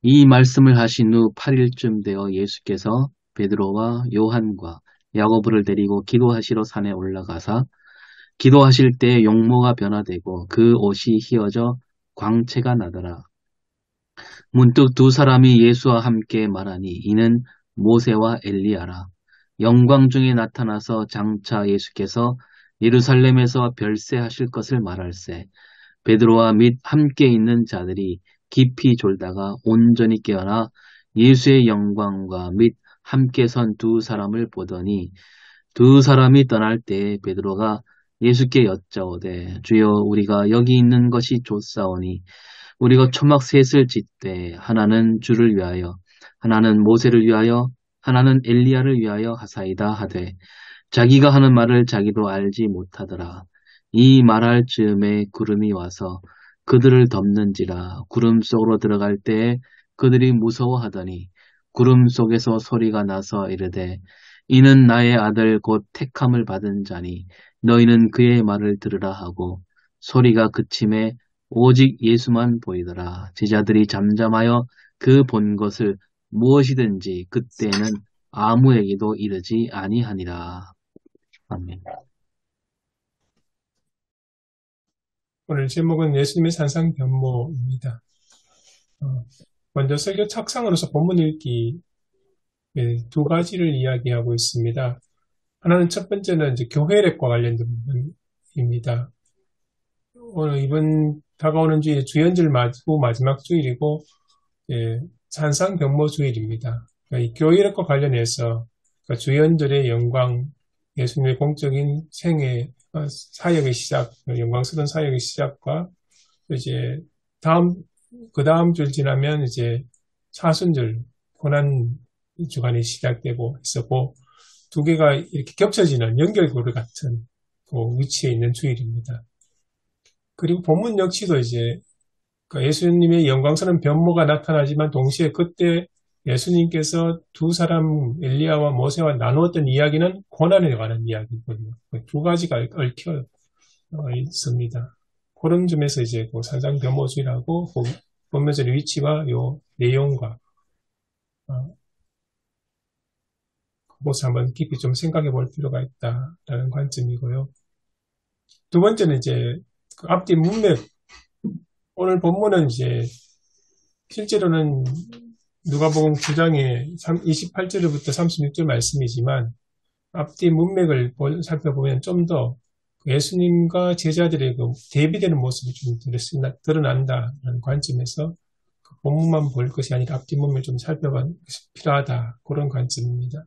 이 말씀을 하신 후 8일쯤 되어 예수께서 베드로와 요한과 야고보를 데리고 기도하시러 산에 올라가사 기도하실 때 용모가 변화되고 그 옷이 휘어져 광채가 나더라. 문득 두 사람이 예수와 함께 말하니 이는 모세와 엘리야라. 영광 중에 나타나서 장차 예수께서 예루살렘에서 별세하실 것을 말할세. 베드로와 및 함께 있는 자들이 깊이 졸다가 온전히 깨어나 예수의 영광과 및 함께 선 두 사람을 보더니 두 사람이 떠날 때에 베드로가 예수께 여짜오되 주여 우리가 여기 있는 것이 좋사오니 우리가 초막 셋을 짓되 하나는 주를 위하여 하나는 모세를 위하여 하나는 엘리야를 위하여 하사이다 하되 자기가 하는 말을 자기도 알지 못하더라. 이 말할 즈음에 구름이 와서 그들을 덮는지라. 구름 속으로 들어갈 때에 그들이 무서워하더니 구름 속에서 소리가 나서 이르되 이는 나의 아들 곧 택함을 받은 자니 너희는 그의 말을 들으라 하고 소리가 그침에 오직 예수만 보이더라. 제자들이 잠잠하여 그 본 것을 무엇이든지 그때는 아무에게도 이르지 아니하니라. 아멘. 오늘 제목은 예수님의 산상변모입니다. 먼저 설교 착상으로서 본문 읽기 두 가지를 이야기하고 있습니다. 하나는 첫 번째는 이제 교회력과 관련된 부분입니다. 오늘 이번 다가오는 주일 주연절 마지막 주일이고 산상변모 주일입니다. 그러니까 이 교회력과 관련해서 그러니까 주연절의 영광, 예수님의 공적인 생애 사역의 시작, 영광스러운 사역의 시작과 이제 그 다음 줄 지나면 이제 사순절 고난 주간이 시작되고 있었고 두 개가 이렇게 겹쳐지는 연결고리 같은 그 위치에 있는 주일입니다. 그리고 본문 역시도 이제 그 예수님의 영광스러운 변모가 나타나지만 동시에 그때 예수님께서 두 사람 엘리야와 모세와 나누었던 이야기는 고난에 관한 이야기거든요. 두 가지가 얽혀 있습니다. 그런 점에서 이제 그 산상변모주의라고 본면절의 위치와 요 내용과 그것을 한번 깊이 좀 생각해 볼 필요가 있다라는 관점이고요. 두 번째는 이제 그 앞뒤 문맥. 오늘 본문은 이제 실제로는 누가복음 9장의 28절부터 36절 말씀이지만 앞뒤 문맥을 살펴보면 좀 더 예수님과 제자들의 그 대비되는 모습이 좀 드러난다는 관점에서 그 본문만 볼 것이 아니라 앞뒤 문맥을 좀 살펴봐 필요하다. 그런 관점입니다.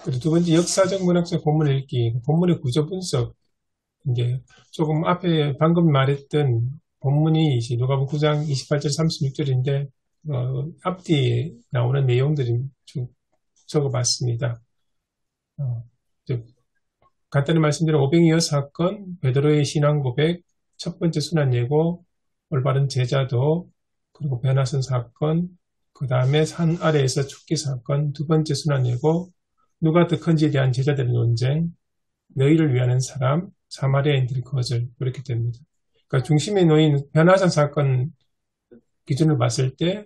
그리고 두 번째 역사적 문학적 본문 읽기, 본문의 구조 분석. 이제 조금 앞에 방금 말했던 본문이 이제 누가복음 9장 28절 36절인데 앞뒤에 나오는 내용들이 좀 적어봤습니다. 간단히 말씀드린 오병이어 사건, 베드로의 신앙 고백, 첫 번째 순환 예고, 올바른 제자도, 그리고 변화선 사건, 그 다음에 산 아래에서 죽기 사건, 두 번째 순환 예고, 누가 더 큰지에 대한 제자들의 논쟁, 너희를 위하는 사람, 사마리아인들의 거절, 그렇게 됩니다. 그러니까 중심에 놓인 변화산 사건 기준을 봤을 때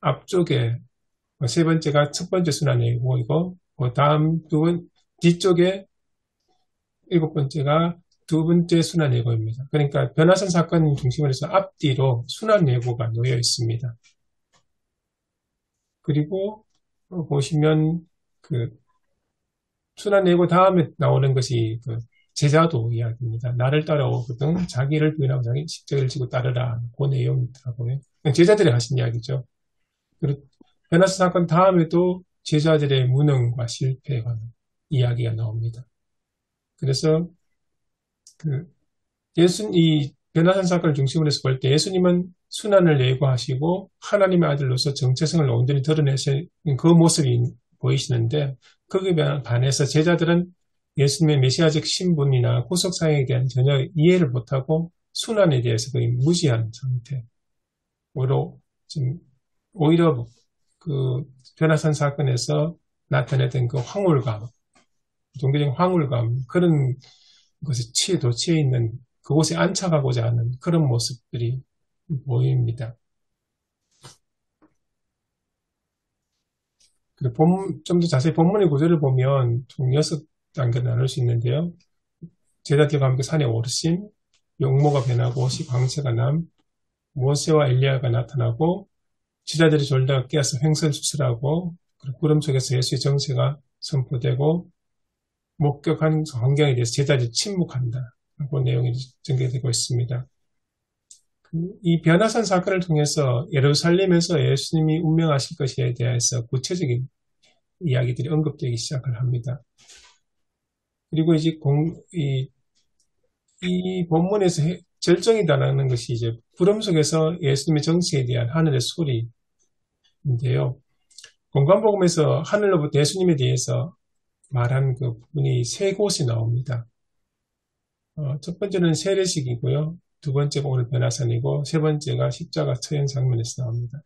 앞쪽에 세 번째가 첫 번째 순환 예고이고, 그 다음 뒤쪽에 일곱 번째가 두 번째 순환 예고입니다. 그러니까 변화선 사건 중심으로 해서 앞뒤로 순환 예고가 놓여 있습니다. 그리고 보시면 그 순환 예고 다음에 나오는 것이 그 제자도 이야기입니다. 나를 따라오거든 자기를 부인하고 자기 십자가를 지고 따르라. 그 내용이더라고요. 제자들이 하신 이야기죠. 그리고 변화선 사건 다음에도 제자들의 무능과 실패에 관한 이야기가 나옵니다. 그래서 이 변화산 사건을 중심으로 해서 볼 때 예수님은 순환을 예고하시고 하나님의 아들로서 정체성을 온전히 드러내신 그 모습이 보이시는데 거기에 반해서 제자들은 예수님의 메시아적 신분이나 구속사역에 대한 전혀 이해를 못하고 순환에 대해서 거의 무지한 상태로 지금 오히려 그 변화산 사건에서 나타냈던 그 황홀감, 종교적인 황홀감 그런 것에 도취해 있는 그곳에 안착하고자 하는 그런 모습들이 보입니다. 좀 더 자세히 본문의 구조를 보면 총 6단계로 나눌 수 있는데요. 제자들과 함께 산에 오르심, 용모가 변하고 옷이 광채가 남, 모세와 엘리야가 나타나고 제자들이 졸다가 깨어서 횡설수설하고 그리고 구름 속에서 예수의 정체가 선포되고 목격한 환경에 대해서 제자들이 침묵한다. 그 내용이 전개되고 있습니다. 이 변화산 사건을 통해서 예루살렘에서 예수님이 운명하실 것에 대해서 구체적인 이야기들이 언급되기 시작을 합니다. 그리고 이제 이 본문에서 절정이다라는 것이 이제 구름 속에서 예수님의 정체에 대한 하늘의 소리인데요. 공관복음에서 하늘로부터 예수님에 대해서 말한 그 부분이 세 곳이 나옵니다. 첫 번째는 세례식이고요. 두 번째가 오늘 변화산이고 세 번째가 십자가 처형 장면에서 나옵니다.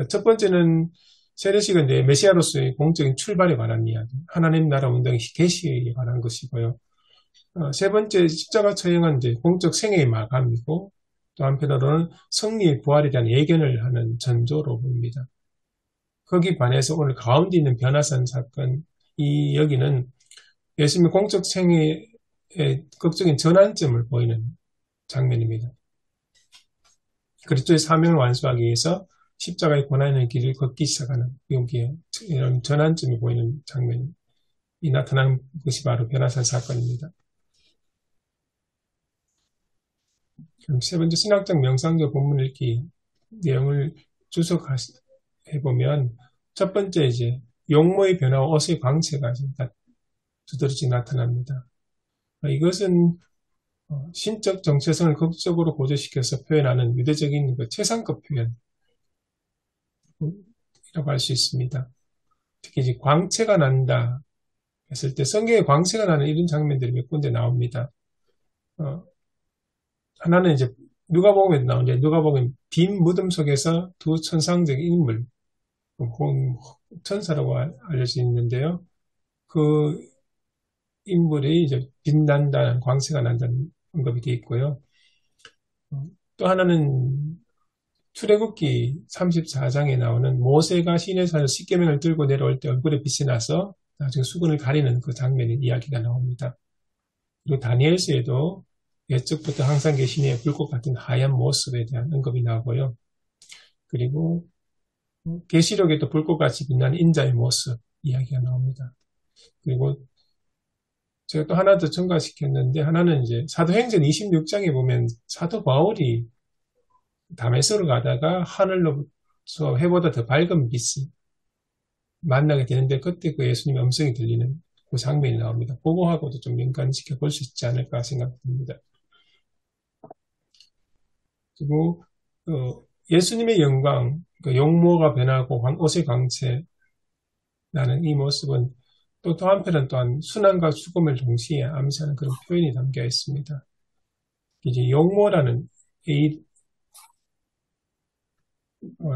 첫 번째는 세례식인데 메시아로서의 공적인 출발에 관한 이야기, 하나님 나라 운동의 계시에 관한 것이고요. 세 번째 십자가 처형은 이제 공적 생애의 마감이고 또 한편으로는 승리의 부활에 대한 예견을 하는 전조로 보입니다. 거기 반해서 오늘 가운데 있는 변화산 사건, 여기는 예수님의 공적 생애의 극적인 전환점을 보이는 장면입니다. 그리스도의 사명을 완수하기 위해서 십자가의 고난의 길을 걷기 시작하는 여기에 이런 전환점이 보이는 장면이 나타나는 것이 바로 변화산 사건입니다. 그럼 세 번째 신학적 명상적 본문 읽기 내용을 주석해보면 첫 번째 이제 용모의 변화와 옷의 광채가 두드러지게 나타납니다. 이것은 신적 정체성을 극적으로 고조시켜서 표현하는 유대적인 최상급 표현이라고 할 수 있습니다. 특히 이제 광채가 난다 했을 때 성경에 광채가 나는 이런 장면들이 몇 군데 나옵니다. 하나는 이제 누가복음에도 나오는데 누가복음 빈 무덤 속에서 두 천상적인 인물, 천사라고 알려져 있는데요. 그 인물이 이제 빛난다는 광채가 난다는 언급이 되어 있고요. 또 하나는 출애굽기 34장에 나오는 모세가 시내산에서 십계명을 들고 내려올 때 얼굴에 빛이 나서 나중에 수건을 가리는 그 장면의 이야기가 나옵니다. 그리고 다니엘서에도 옛적부터 항상 계신 이의 불꽃 같은 하얀 모습에 대한 언급이 나오고요. 그리고 계시록에도 불꽃같이 빛나는 인자의 모습 이야기가 나옵니다. 그리고 제가 또 하나 더 첨가시켰는데 하나는 이제 사도행전 26장에 보면 사도 바울이 다메섹으로 가다가 하늘로부터 해보다 더 밝은 빛을 만나게 되는데 그때 그 예수님의 음성이 들리는 그 장면이 나옵니다. 그거하고도 좀 연관시켜 볼 수 있지 않을까 생각됩니다. 그리고 예수님의 영광, 그 용모가 변하고 옷의 광채 나는 이 모습은 또 한편은 또한 순환과 죽음을 동시에 암시하는 그런 표현이 담겨 있습니다. 이제 용모라는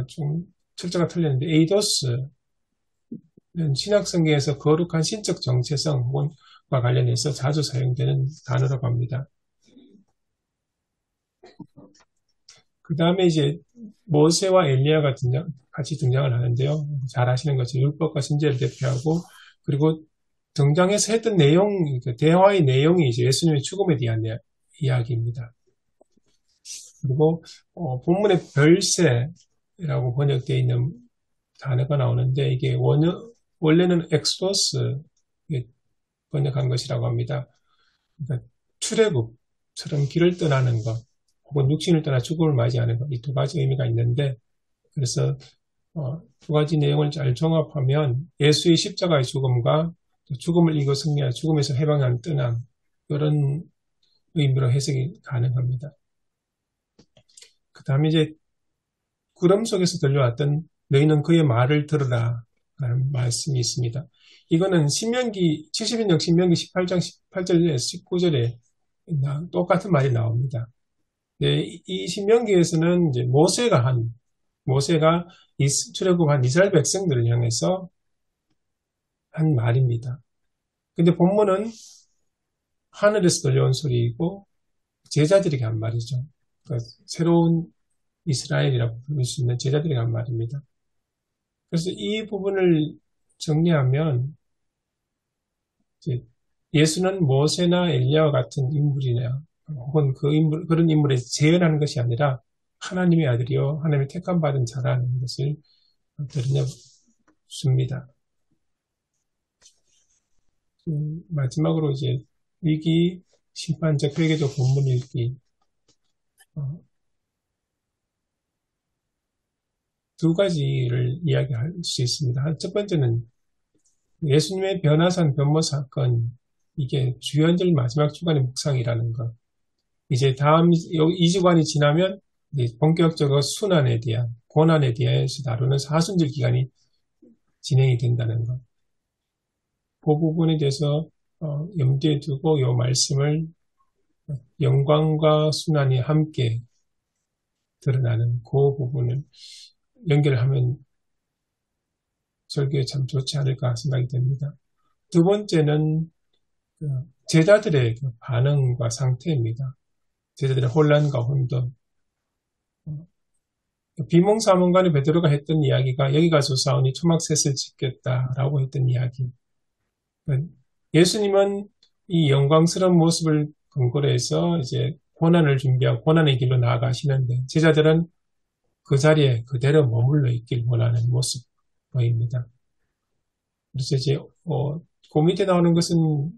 좀 철자가 틀렸는데 에이도스는 신약성경에서 거룩한 신적 정체성과 관련해서 자주 사용되는 단어라고 합니다. 그 다음에 이제 모세와 엘리야가 같이 등장을 하는데요. 잘 아시는 것처럼 율법과 신제를 대표하고 그리고 등장해서 했던 내용, 대화의 내용이 이제 예수님의 죽음에 대한 이야기입니다. 그리고 본문의 별세라고 번역되어 있는 단어가 나오는데 이게 원래는 엑소더스 번역한 것이라고 합니다. 그러니까 출애굽처럼 길을 떠나는 것 혹은 육신을 떠나 죽음을 맞이하는 것 이 두 가지 의미가 있는데 그래서 두 가지 내용을 잘 종합하면 예수의 십자가의 죽음과 죽음을 이겨 승리하여 죽음에서 해방한 떠남 이런 의미로 해석이 가능합니다. 그 다음에 이제 구름 속에서 들려왔던 너희는 그의 말을 들으라 라는 말씀이 있습니다. 이거는 신명기 70인역 신명기 18장 18절에 19절에 똑같은 말이 나옵니다. 네, 이 신명기에서는 이제 모세가 출애굽한 이스라엘 백성들을 향해서 한 말입니다. 근데 본문은 하늘에서 들려온 소리이고 제자들에게 한 말이죠. 그러니까 새로운 이스라엘이라고 부를 수 있는 제자들이란 말입니다. 그래서 이 부분을 정리하면 이제 예수는 모세나 엘리야와 같은 인물이냐 혹은 그런 인물에 재현하는 것이 아니라 하나님의 아들이요 하나님의 택함 받은 자라는 것을 드러내줍니다. 마지막으로 이제 위기 심판적 회개적 본문 읽기 두 가지를 이야기할 수 있습니다. 첫 번째는 예수님의 변화산 변모 사건 이게 주연절 마지막 주간의 묵상이라는 것. 이제 다음 2주간이 지나면 이제 본격적으로 순환에 대한 고난에 대해서 다루는 사순절 기간이 진행이 된다는 것. 그 부분에 대해서 염두에 두고 이 말씀을 영광과 순환이 함께 드러나는 그 부분을 연결하면 설교에 참 좋지 않을까 생각이 됩니다. 두 번째는 제자들의 반응과 상태입니다. 제자들의 혼란과 혼돈. 비몽사몽간에 베드로가 했던 이야기가 여기 가서 싸우니 초막셋을 짓겠다라고 했던 이야기. 예수님은 이 영광스러운 모습을 근거로 해서 이제 고난을 준비하고 고난의 길로 나아가시는데 제자들은 그 자리에 그대로 머물러 있길 원하는 모습 보입니다. 그래서 이제 그 밑에 나오는 것은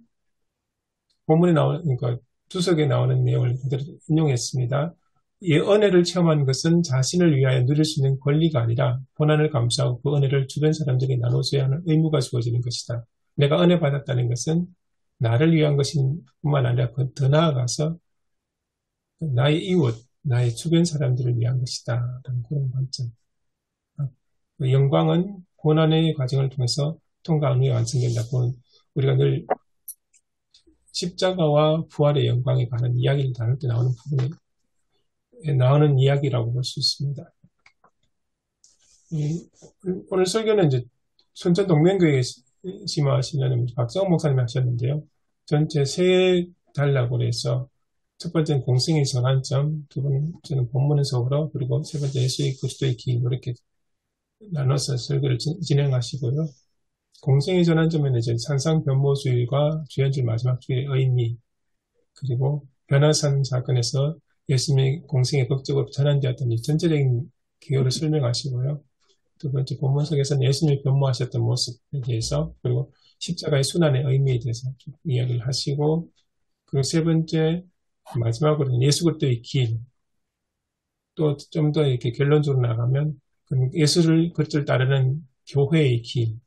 본문에 나오는 그러니까 주석에 나오는 내용을 그대로 인용했습니다. 이 은혜를 체험한 것은 자신을 위하여 누릴 수 있는 권리가 아니라 고난을 감수하고 그 은혜를 주변 사람들에게 나눠줘야 하는 의무가 주어지는 것이다. 내가 은혜 받았다는 것은 나를 위한 것인 뿐만 아니라 더 나아가서 나의 이웃, 나의 주변 사람들을 위한 것이다. 라는 그런 관점. 영광은 고난의 과정을 통해서 통과한 후에 완성된다고 우리가 늘 십자가와 부활의 영광에 관한 이야기를 나눌 때 나오는 부분에 나오는 이야기라고 볼 수 있습니다. 오늘 설교는 이제 순천동맹교회에 심화하시려는 박정호 목사님이 하셨는데요. 전체 세 단락으로 해서 첫 번째는 공생의 전환점, 두 번째는 본문의 서울어, 그리고 세 번째 예수의 그리스도의 길 이렇게 나눠서 설교를 진행하시고요. 공생의 전환점에는 이제 산상변모주의와 주연절 마지막 주의 의미, 그리고 변화산 사건에서 예수님의 공생의 극적으로 전환되었던 이 전체적인 기호를 설명하시고요. 두 번째 본문 속에서는 예수님이 변모하셨던 모습에 대해서 그리고 십자가의 순환의 의미에 대해서 이야기를 하시고 그리고 세 번째 마지막으로는 예수 그리스도의 길 또 좀 더 이렇게 결론적으로 나가면 예수를 그리스도를 따르는 교회의 길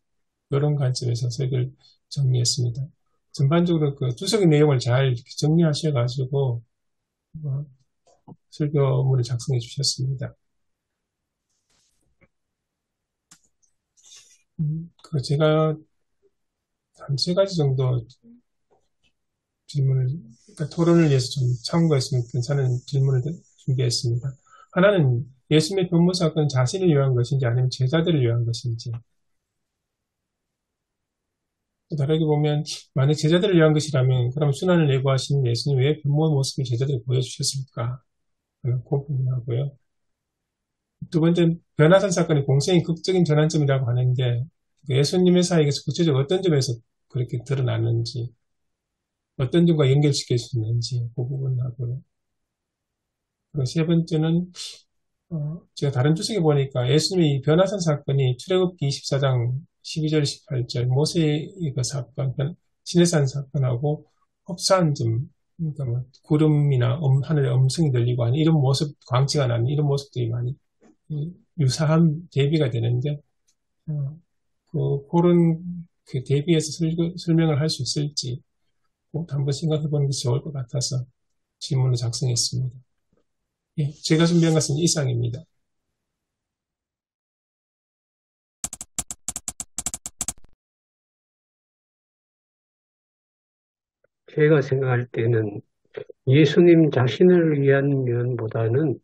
이런 관점에서 설교를 정리했습니다. 전반적으로 그 주석의 내용을 잘 정리하셔가지고 설교문을 작성해 주셨습니다. 제가 한 세 가지 정도 질문을, 그러니까 토론을 위해서 좀 참고했으면 괜찮은 질문을 준비했습니다. 하나는 예수님의 변모 사건은 자신을 위한 것인지 아니면 제자들을 위한 것인지. 다르게 보면 만약 제자들을 위한 것이라면 그럼 순환을 예고하신 예수님 왜 변모 모습을 제자들이 보여주셨을까? 그 부분하고요. 두 번째, 변화산 사건이 공생의 극적인 전환점이라고 하는데 예수님의 사역에서 구체적으로 어떤 점에서 그렇게 드러나는지 어떤 점과 연결시킬 수 있는지 그 부분하고요. 그리고 세 번째는 제가 다른 주석에 보니까 예수님의 변화산 사건이 출애굽기 24장 12절 18절 모세의 그 사건, 시내산 사건하고 흡사한 점, 그러니까 뭐 구름이나 하늘에 음성이 들리고 하는 이런 모습, 광채가 나는 이런 모습들이 많이 유사한 대비가 되는데 그런 그 대비해서 설명을 할 수 있을지 한번 생각해 보는 게 좋을 것 같아서 질문을 작성했습니다. 예, 제가 준비한 것은 이상입니다. 제가 생각할 때는 예수님 자신을 위한 면보다는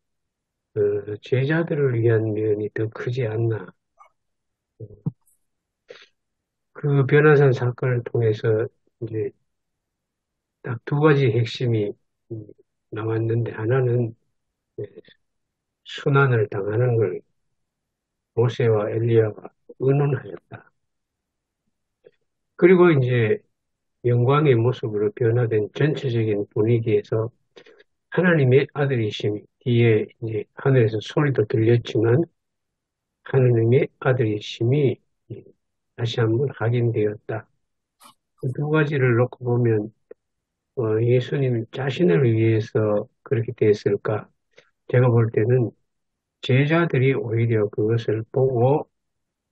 제자들을 위한 면이 더 크지 않나. 그 변화산 사건을 통해서 이제 딱 두 가지 핵심이 나왔는데 하나는 순환을 당하는 걸 모세와 엘리야가 의논하였다. 그리고 이제 영광의 모습으로 변화된 전체적인 분위기에서 하나님의 아들이심이 뒤에 이제 하늘에서 소리도 들렸지만 하나님의 아들이심이 다시 한번 확인되었다. 그 두 가지를 놓고 보면 예수님 자신을 위해서 그렇게 됐을까? 제가 볼 때는 제자들이 오히려 그것을 보고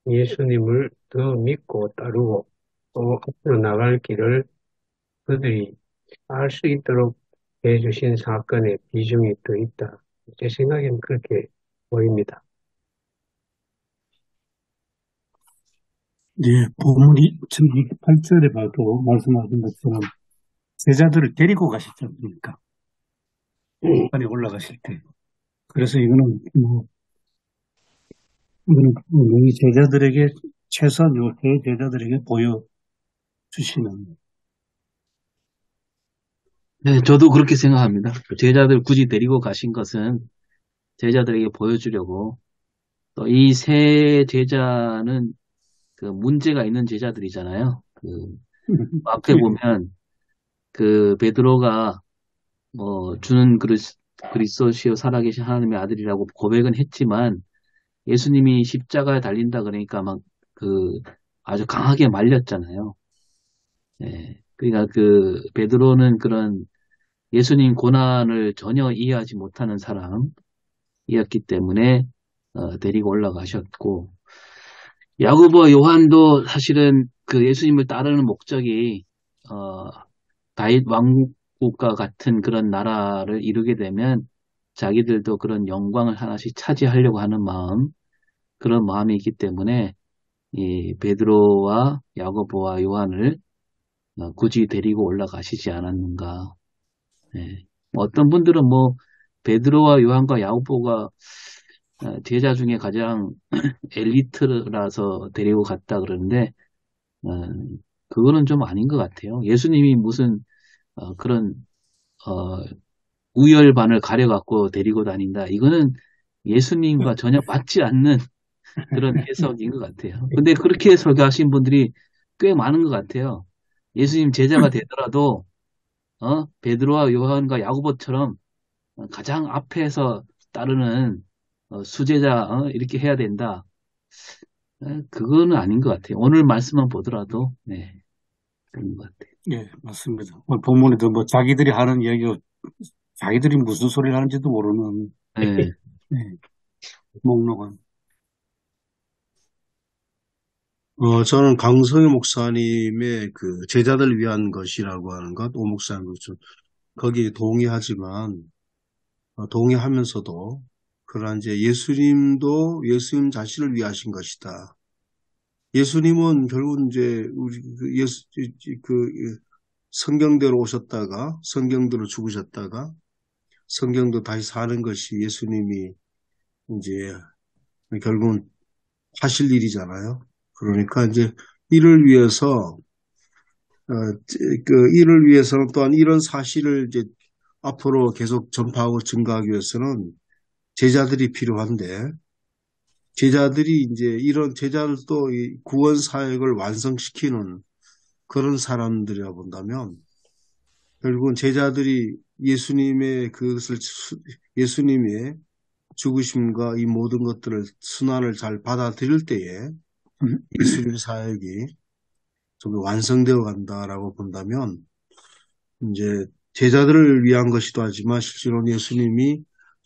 예수님을 더 믿고 따르고 또 앞으로 나갈 길을 그들이 알 수 있도록 해주신 사건의 비중이 더 있다. 제 생각에는 그렇게 보입니다. 네, 본문이 지금 8절에 봐도 말씀하신 것처럼 제자들을 데리고 가셨지 않습니까? 산에 올라가실 때. 그래서 이거는 이 제자들에게 최소한 요새 제자들에게 보여주시는. 네, 저도 그렇게 생각합니다. 제자들 굳이 데리고 가신 것은 제자들에게 보여주려고 또 이 세 제자는 그 문제가 있는 제자들이잖아요. 그 앞에 보면 그 베드로가 뭐 주는 그리스도시요 살아계신 하나님의 아들이라고 고백은 했지만 예수님이 십자가에 달린다 그러니까 막 그 아주 강하게 말렸잖아요. 예. 그러니까 그 베드로는 그런 예수님 고난을 전혀 이해하지 못하는 사람이었기 때문에 데리고 올라가셨고 야고보와 요한도 사실은 그 예수님을 따르는 목적이 어, 다윗 왕국과 같은 그런 나라를 이루게 되면 자기들도 그런 영광을 하나씩 차지하려고 하는 그런 마음이 있기 때문에 이 베드로와 야고보와 요한을 굳이 데리고 올라가시지 않았는가. 예. 어떤 분들은 뭐 베드로와 요한과 야고보가 제자 중에 가장 엘리트라서 데리고 갔다 그러는데 어, 그거는 좀 아닌 것 같아요. 예수님이 무슨 그런 어, 우열반을 가려갖고 데리고 다닌다. 이거는 예수님과 전혀 맞지 않는 그런 해석인 것 같아요. 근데 그렇게 설교하신 분들이 꽤 많은 것 같아요. 예수님 제자가 되더라도 베드로와 요한과 야고보처럼 가장 앞에서 따르는 수제자 이렇게 해야 된다. 그거는 아닌 것 같아요. 오늘 말씀만 보더라도 네, 그런 것 같아요. 예, 맞습니다. 오늘 본문에도 뭐 자기들이 하는 이야기가 자기들이 무슨 소리를 하는지도 모르는 네, 예, 목록은. 저는 강성희 목사님의 그 제자들을 위한 것이라고 하는 것, 오 목사님 좀 거기에 동의하지만, 동의하면서도, 그러나 이제 예수님도 예수님 자신을 위하신 것이다. 예수님은 결국 이제 우리 그 성경대로 오셨다가, 성경대로 죽으셨다가, 성경도 다시 사는 것이 예수님이 이제 결국은 하실 일이잖아요. 그러니까 이제 이를 위해서 이를 위해서는 또한 이런 사실을 이제 앞으로 계속 전파하고 증가하기 위해서는 제자들이 필요한데, 제자들이 이제 이런 제자들도 이 구원 사역을 완성시키는 그런 사람들이라 본다면, 결국은 제자들이 예수님의 죽으심과 이 모든 것들을 순환을 잘 받아들일 때에 예수님 사역이 좀 완성되어 간다라고 본다면, 이제 제자들을 위한 것이기도 하지만 실제로는 예수님이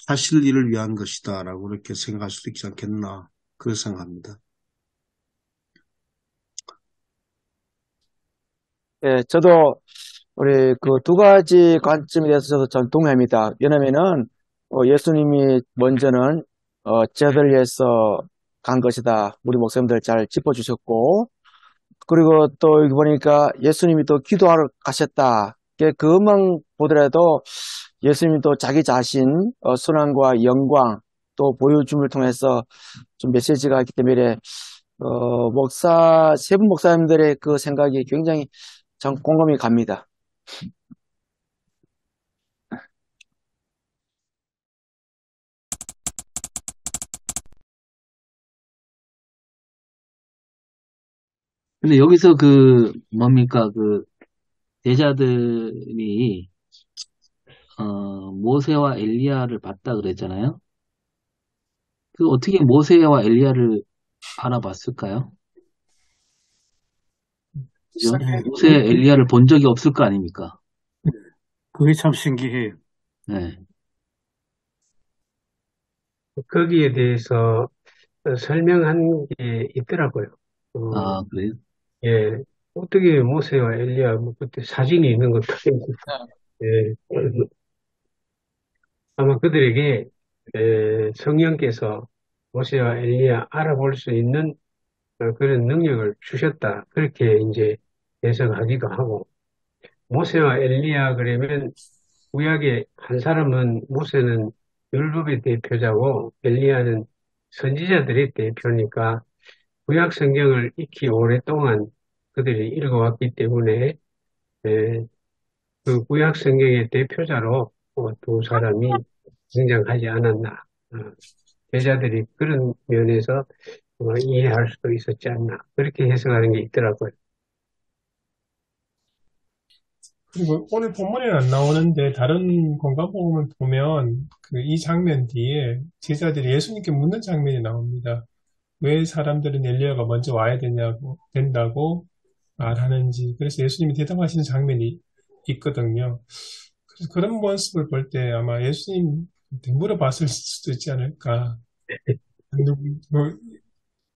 하실 일을 위한 것이다라고 이렇게 생각할 수도 있지 않겠나 그렇게 생각합니다. 예, 저도 우리 그 두 가지 관점에 대해서 저도 전 동의합니다. 왜냐면은 예수님이 먼저는 제자들을 위해서 간 것이다. 우리 목사님들 잘 짚어주셨고, 그리고 또 여기 보니까 예수님이 또 기도하러 가셨다. 그것만 보더라도 예수님이 또 자기 자신 순환과 영광 또 보여줌을 통해서 좀 메시지가 있기 때문에 세 분 목사님들의 그 생각이 굉장히 전 공감이 갑니다. 근데 여기서 뭡니까, 제자들이, 모세와 엘리야를 봤다 그랬잖아요. 어떻게 모세와 엘리야를 알아봤을까요? 그죠? 네, 모세, 엘리야를 본 적이 없을 거 아닙니까? 그게 참 신기해요. 네. 거기에 대해서 설명한 게 있더라고요. 어, 아, 그래요? 예. 어떻게 모세와 엘리야, 뭐, 그때 사진이 있는 것도 아니고, 예. 아마 그들에게, 성령께서 모세와 엘리야 알아볼 수 있는 그런 능력을 주셨다. 그렇게 이제 해석하기도 하고, 모세와 엘리야 그러면 구약의 한 사람은 모세는 율법의 대표자고 엘리야는 선지자들의 대표니까 구약 성경을 익히 오랫동안 그들이 읽어왔기 때문에 에, 그 구약 성경의 대표자로 두 사람이 등장하지 않았나. 제자들이 그런 면에서 이해할 수도 있었지 않나. 그렇게 해석하는 게 있더라고요. 그리고 오늘 본문에는 안 나오는데 다른 공간복음을 보면 이 장면 뒤에 제자들이 예수님께 묻는 장면이 나옵니다. 왜 사람들은 엘리야가 먼저 와야 된다고 말하는지. 그래서 예수님이 대답하시는 장면이 있거든요. 그래서 그런 모습을 볼 때 아마 예수님한테 물어봤을 수도 있지 않을까. 뭐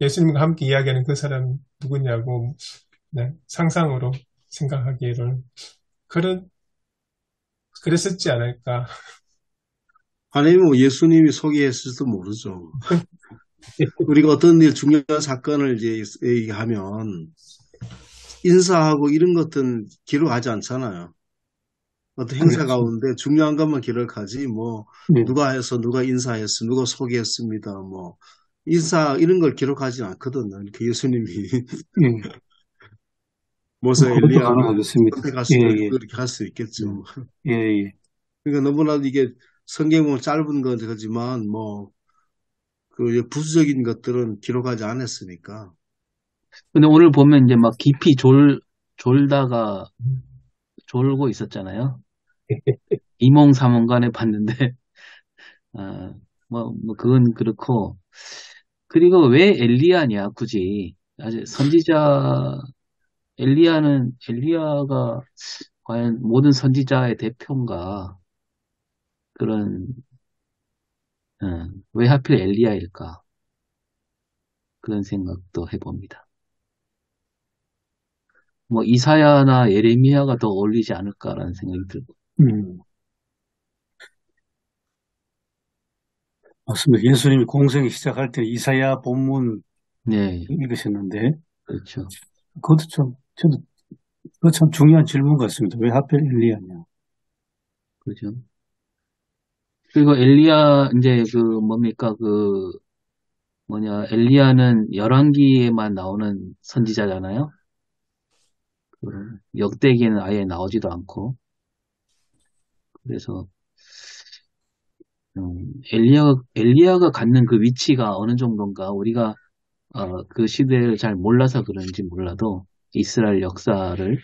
예수님과 함께 이야기하는 그 사람 누구냐고 그냥 상상으로 생각하기에는 그런 그랬었지 않을까. 아니면 뭐 예수님이 소개했을지도 모르죠. 우리가 어떤 일 중요한 사건을 이제 얘기하면 인사하고 이런 것들은 기록하지 않잖아요. 어떤 행사 그렇죠. 가운데 중요한 것만 기록하지 뭐 네, 누가 해서 누가 인사했어 누가 소개했습니다 뭐 인사 이런 걸 기록하지 않거든요. 이렇게 예수님이 예, 모세 그것도 엘리야를 가능하겠습니다. 선택했을 예, 때 예, 그렇게 할 수 있겠죠. 예, 예. 그러니까 너무나도 이게 성경 보면 짧은 건 거지만 뭐 그 부수적인 것들은 기록하지 않았으니까. 근데 오늘 보면 이제 막 깊이 졸다가 졸고 있었잖아요. 이몽사몽간에 봤는데, 아, 그건 그렇고. 그리고 왜 엘리야냐, 굳이. 아직 엘리야가 과연 모든 선지자의 대표인가. 그런, 왜 하필 엘리야일까. 그런 생각도 해봅니다. 뭐, 이사야나 예레미야가 더 어울리지 않을까라는 생각이 들고. 음, 맞습니다. 예수님이 공생이 시작할 때 이사야 본문 네, 읽으셨는데, 그렇죠. 그것도 그거 참 중요한 질문 같습니다. 왜 하필 엘리야냐? 그죠. 그리고 엘리야, 이제 엘리야는 열왕기에만 나오는 선지자잖아요. 역대기에는 아예 나오지도 않고. 그래서, 엘리야가 갖는 그 위치가 어느 정도인가, 우리가, 그 시대를 잘 몰라서 그런지 몰라도, 이스라엘 역사를,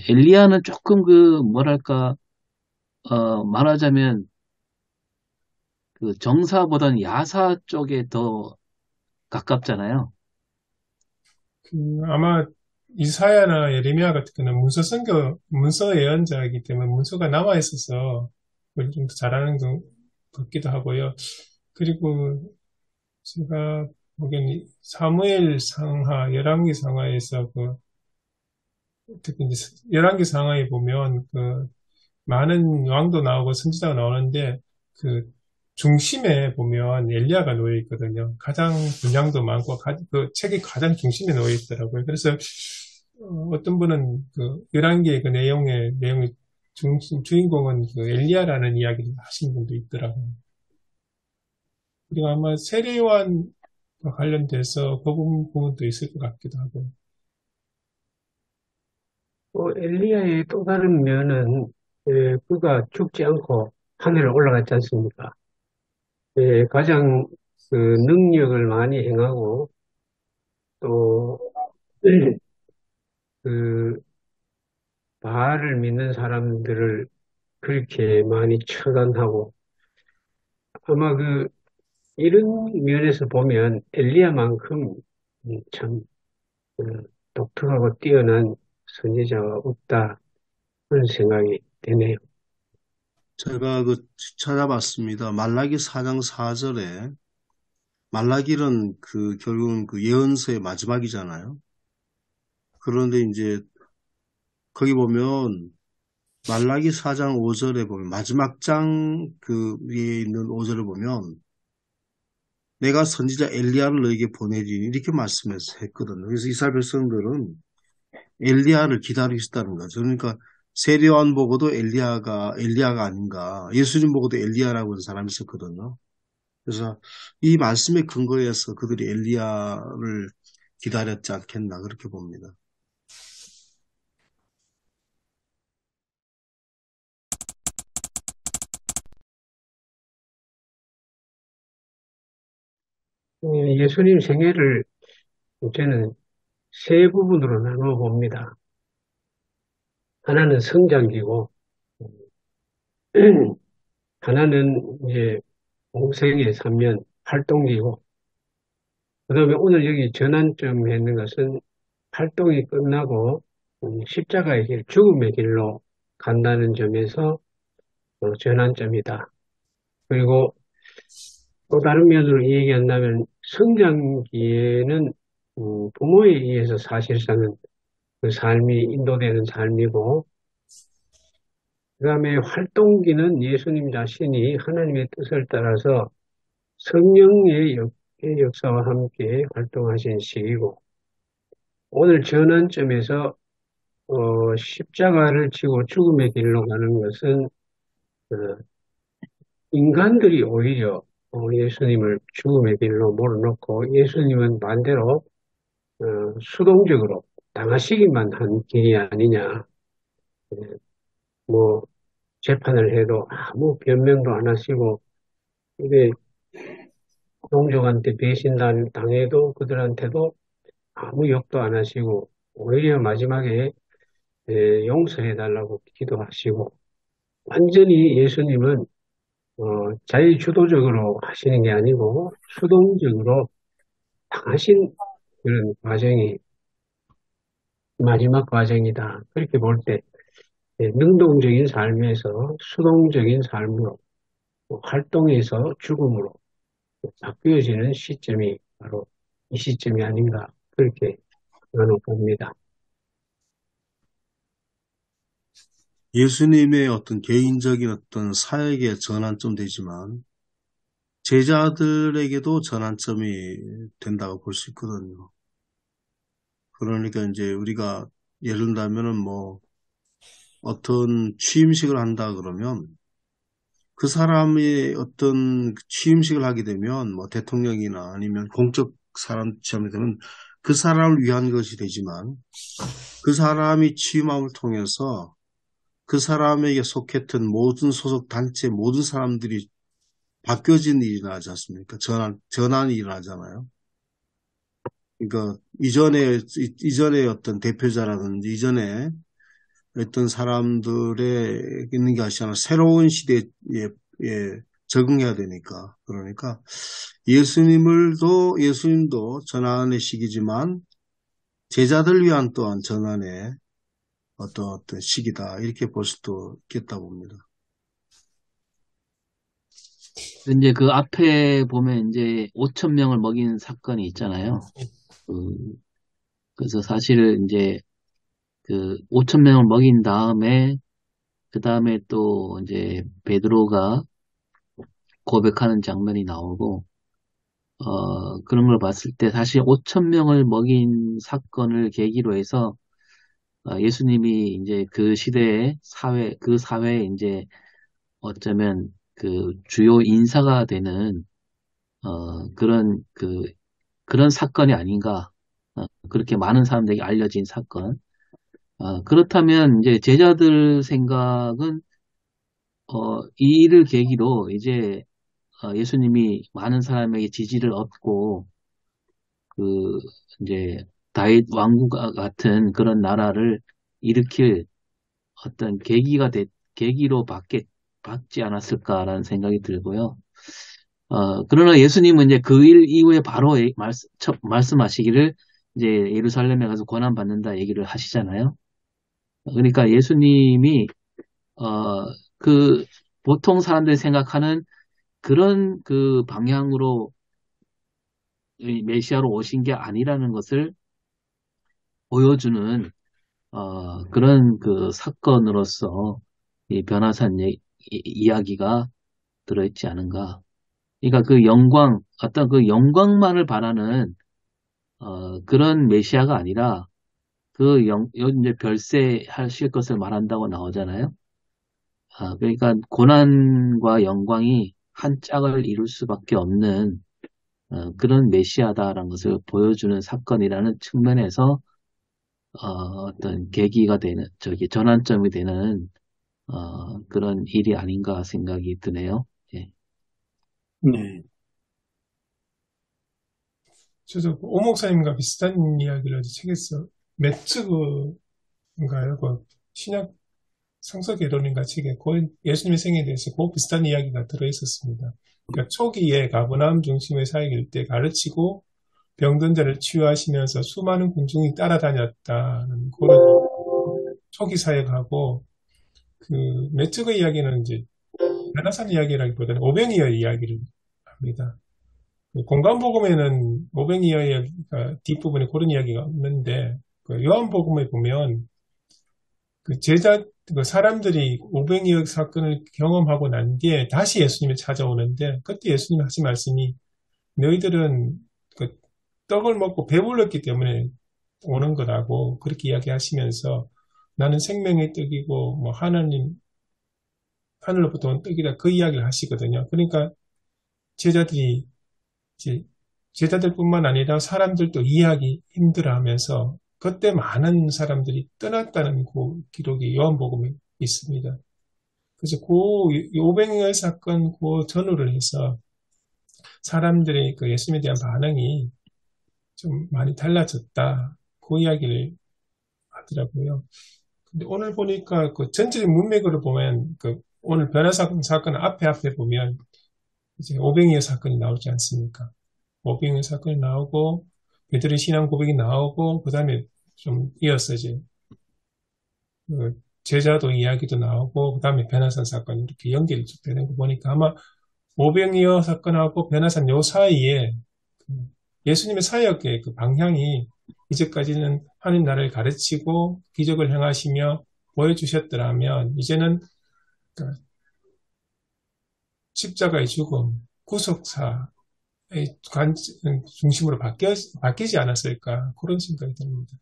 엘리야는 조금 뭐랄까, 말하자면, 정사보다는 야사 쪽에 더 가깝잖아요. 아마 이사야나 예레미야 같은 경우는 문서 예언자이기 때문에 문서가 남아 있어서 그걸 좀 더 잘하는 것 같기도 하고요. 그리고 제가 보기엔 사무엘 상하, 열왕기 상하에서 특히 이제 열왕기 상하에 보면 많은 왕도 나오고 선지자가 나오는데 그 중심에 보면 엘리야가 놓여 있거든요. 가장 분량도 많고 그 책의 가장 중심에 놓여 있더라고요. 그래서 어떤 분은 열왕기의 그 내용의 주인공은 엘리야라는 이야기를 하신 분도 있더라고요. 그리고 아마 세례요한과 관련돼서 그 부분도 있을 것 같기도 하고요. 엘리야의 또 다른 면은 그가 죽지 않고 하늘에 올라갔지 않습니까? 가장 그 능력을 많이 행하고 또 그 바알을 믿는 사람들을 그렇게 많이 처단하고 아마 이런 면에서 보면 엘리야만큼 참 어, 독특하고 뛰어난 선지자가 없다 그런 생각이 되네요. 제가 찾아봤습니다. 말라기 4장 4절에 말라기는 결국은 예언서의 마지막이잖아요. 그런데 이제 거기 보면 말라기 4장 5절에 보면 마지막 장 위에 있는 5절을 보면 내가 선지자 엘리야를 너에게 보내리니 이렇게 말씀했거든요. 그래서 이스라엘 백성들은 엘리야를 기다리고 있었다는 거죠. 그러니까 세례요한 보고도 엘리야가 아닌가. 예수님 보고도 엘리야라고 하는 사람이 있었거든요. 그래서 이 말씀에 근거해서 그들이 엘리야를 기다렸지 않겠나 그렇게 봅니다. 예수님 생애를 저는 세 부분으로 나누어 봅니다. 하나는 성장기고, 하나는 이제 공생의 3년 활동기고, 그 다음에 오늘 여기 전환점 했는 것은 활동이 끝나고 십자가의 길, 죽음의 길로 간다는 점에서 전환점이다. 그리고 또 다른 면으로 얘기한다면 성장기에는 부모에 의해서 사실상은 그 삶이 인도되는 삶이고 그 다음에 활동기는 예수님 자신이 하나님의 뜻을 따라서 성령의 역사와 함께 활동하신 시기고 오늘 전환점에서 십자가를 지고 죽음의 길로 가는 것은 어, 인간들이 오히려 예수님을 죽음의 길로 몰아넣고 예수님은 반대로 수동적으로 당하시기만 한 길이 아니냐. 예, 뭐 재판을 해도 아무 변명도 안 하시고 이게 동족한테 배신당해도 그들한테도 아무 욕도 안 하시고 오히려 마지막에 용서해달라고 기도하시고 완전히 예수님은 자유주도적으로 하시는 게 아니고 수동적으로 당하신 그런 과정이 마지막 과정이다. 그렇게 볼 때 능동적인 삶에서 수동적인 삶으로 활동에서 죽음으로 바뀌어지는 시점이 바로 이 시점이 아닌가 그렇게 저는 봅니다. 예수님의 어떤 개인적인 어떤 사역의 전환점 되지만 제자들에게도 전환점이 된다고 볼 수 있거든요. 그러니까 이제 우리가 예를 들면은 뭐 어떤 취임식을 한다 그러면 그 사람이 어떤 취임식을 하게 되면 뭐 대통령이나 아니면 공적 사람 취임이 되면 그 사람을 위한 것이 되지만 그 사람이 취임함을 통해서 그 사람에게 속했던 모든 소속 단체 모든 사람들이 바뀌어진 일이 나지 않습니까? 전환이 일어나잖아요. 그러니까 이전에 어떤 대표자라든지 이전에 어떤 사람들의 있는 게 아니라 새로운 시대에 적응해야 되니까. 그러니까 예수님도 전환의 시기지만 제자들 위한 또한 전환의 어떤 시기다. 이렇게 볼 수도 있겠다 봅니다. 이제 그 앞에 보면 이제 5천 명을 먹인 사건이 있잖아요. 그래서 사실 이제 그 5천 명을 먹인 다음에 그 다음에 또 이제 베드로가 고백하는 장면이 나오고 그런 걸 봤을 때 사실 5천 명을 먹인 사건을 계기로 해서 예수님이 이제 그 시대의 그 사회에 이제 어쩌면 그 주요 인사가 되는 그런 사건이 아닌가. 그렇게 많은 사람들에게 알려진 사건. 그렇다면 이제 제자들 생각은 이 일을 계기로 이제 예수님이 많은 사람에게 지지를 얻고 그 이제 다윗 왕국과 같은 그런 나라를 일으킬 어떤 계기로 받지 않았을까라는 생각이 들고요. 그러나 예수님은 이제 그 일 이후에 바로 말씀하시기를 이제 예루살렘에 가서 고난 받는다 얘기를 하시잖아요. 그러니까 예수님이 그 보통 사람들이 생각하는 그런 그 방향으로 이 메시아로 오신 게 아니라는 것을 보여주는 그런 그 사건으로서 이 변화산 이야기가 들어있지 않은가. 그러니까 그 어떤 그 영광만을 바라는 그런 메시아가 아니라 이제 별세하실 것을 말한다고 나오잖아요. 그러니까 고난과 영광이 한 짝을 이룰 수밖에 없는 그런 메시아다라는 것을 보여주는 사건이라는 측면에서 어떤 계기가 되는, 전환점이 되는 그런 일이 아닌가 생각이 드네요. 예. 네. 저도 오 목사님과 비슷한 이야기를 책에서 매츠그인가요? 그 신약 성서개론인가 책에 예수님의 생애에 대해서 그 비슷한 이야기가 들어있었습니다. 그러니까 초기에 가버나움 중심의 사역일 때 가르치고 병든 자를 치유하시면서 수많은 군중이 따라다녔다는 그런 초기 사역하고 그 매츠그 이야기는 이제 베나산 이야기라기보다는 오병이어 이야기를 합니다. 공간복음에는 오병이어의 뒷부분에 그런 이야기가 없는데 그 요한복음에 보면 그 사람들이 오병이어 사건을 경험하고 난 뒤에 다시 예수님을 찾아오는데 그때 예수님이 하신 말씀이 너희들은 그 떡을 먹고 배불렀기 때문에 오는 거라고 그렇게 이야기하시면서 나는 생명의 떡이고 뭐 하늘로부터 온 떡이다 그 이야기를 하시거든요. 그러니까 제자들이 이제 제자들뿐만 아니라 사람들도 이해하기 힘들어하면서 그때 많은 사람들이 떠났다는 그 기록이 요한복음에 있습니다. 그래서 그 오병이어 사건 그 전후를 해서 사람들의 그 예수님에 대한 반응이 좀 많이 달라졌다. 그 이야기를 하더라고요. 근데 오늘 보니까 그 전체적인 문맥으로 보면 그 오늘 사건 앞에 보면 이제 오병이어 사건이 나오지 않습니까? 오병이어 사건이 나오고 베드로의 신앙 고백이 나오고 그 다음에 좀 이어서 이제 그 제자도 이야기도 나오고 그 다음에 변화산 사건 이렇게 연결이 쭉 되는 거 보니까 아마 오병이어 사건하고 변화산 요 사이에 그 예수님의 사역의 그 방향이 이제까지는 하나님 나라를 가르치고 기적을 행하시며 보여주셨더라면 이제는 그 십자가의 죽음, 구속사의 중심으로 바뀌지 않았을까 그런 생각이 듭니다.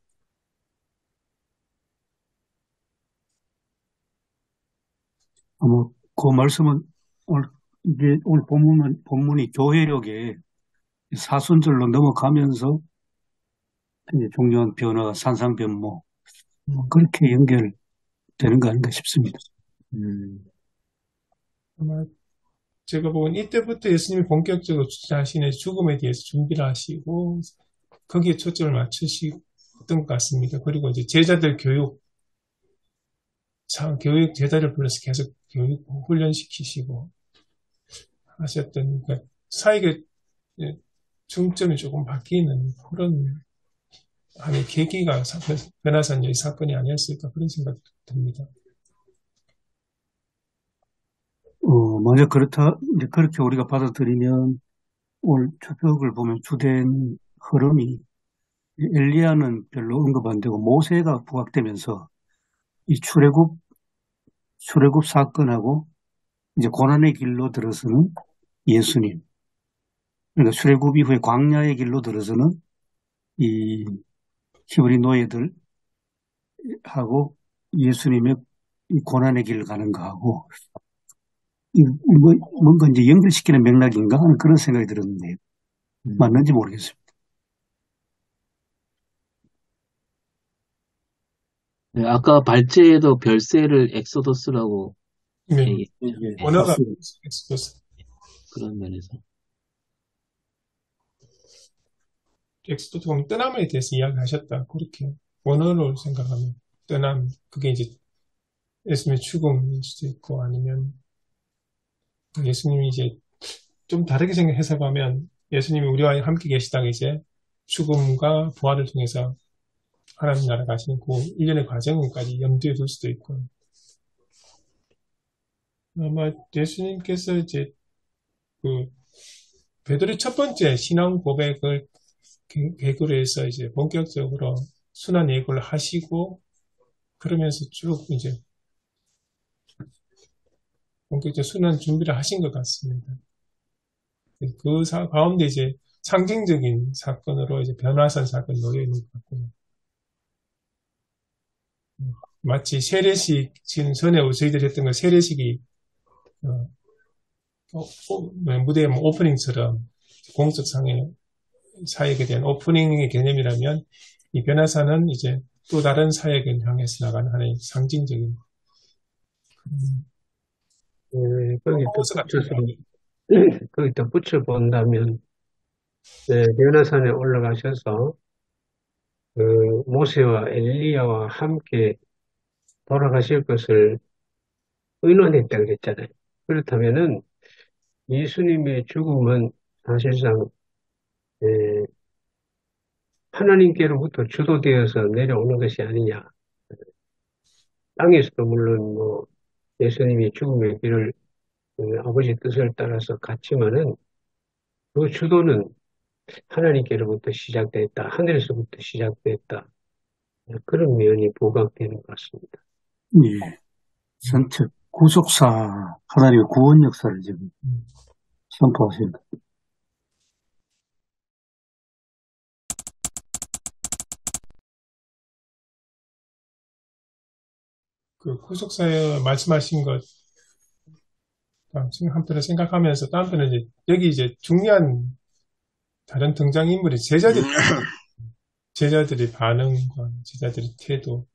그 말씀은 오늘 본문이 교회력에 사순절로 넘어가면서 이제 종교한 변화가 산상변모 그렇게 연결되는 거 아닌가 싶습니다. 아마 제가 보기엔 이때부터 예수님이 본격적으로 자신의 죽음에 대해서 준비를 하시고 거기에 초점을 맞추셨던 것 같습니다. 그리고 이제 제자들 제자를 불러서 계속 교육 훈련시키시고 하셨던 그러니까 사역의 중점이 조금 바뀌는 그런 하나의 계기가 변화산 이 사건이 아니었을까 그런 생각이 듭니다. 만약 이제 그렇게 우리가 받아들이면 오늘 추석을 보면 주된 흐름이 엘리야는 별로 언급 안 되고 모세가 부각되면서 이 출애굽 사건하고 이제 고난의 길로 들어서는 예수님. 그러니까 출애굽 이후에 광야의 길로 들어서는 이 히브리 노예들하고 예수님의 이 고난의 길을 가는 거하고 뭔가 이제 연결시키는 맥락인가 하는 그런 생각이 들었는데 맞는지 모르겠습니다. 네, 아까 발제에도 별세를 엑소더스라고 네. 얘기했죠. 언어가 그런 면에서. 엑소도 보면 떠남에 대해서 이야기하셨다. 그렇게 원어로 생각하면 떠남, 그게 이제 예수님의 죽음일 수도 있고 아니면 예수님이 이제 좀 다르게 해석하면 예수님이 우리와 함께 계시다가 이제 죽음과 부활을 통해서 하나님 나라 가시는 그 일련의 과정까지 염두에 둘 수도 있고 아마 예수님께서 이제 그 베드로의 첫 번째 신앙 고백을 계기로 해서 이제 본격적으로 순환 예고를 하시고 그러면서 쭉 이제 본격적으로 순환 준비를 하신 것 같습니다. 그 가운데 이제 상징적인 사건으로 이제 변화산 사건이 놓여 있는 것 같고요. 마치 세례식, 지금 전에 저희들이 했던 거 세례식이 무대 오프닝처럼 공적 사역에 대한 오프닝의 개념이라면 이 변화사는 이제 또 다른 사역을 향해서 나가는 하나의 상징적인 포스 같은 거기다 붙여본다면, 변화산에 올라가셔서, 모세와 엘리야와 함께 돌아가실 것을 의논했다 그랬잖아요. 그렇다면은, 예수님의 죽음은 사실상, 하나님께로부터 주도되어서 내려오는 것이 아니냐. 땅에서도 물론 뭐, 예수님이 죽음의 길을 아버지 뜻을 따라서 갔지만은, 그 주도는 하나님께로부터 시작됐다. 하늘에서부터 시작됐다. 그런 면이 부각되는 것 같습니다. 예. 전체 구속사, 하나님의 구원 역사를 지금 선포하십니다. 그 구속사에 말씀하신 것 지금 한편으로 생각하면서 또 한편은 이제 여기 이제 중요한 다른 등장인물이 제자들의 반응과 제자들의 태도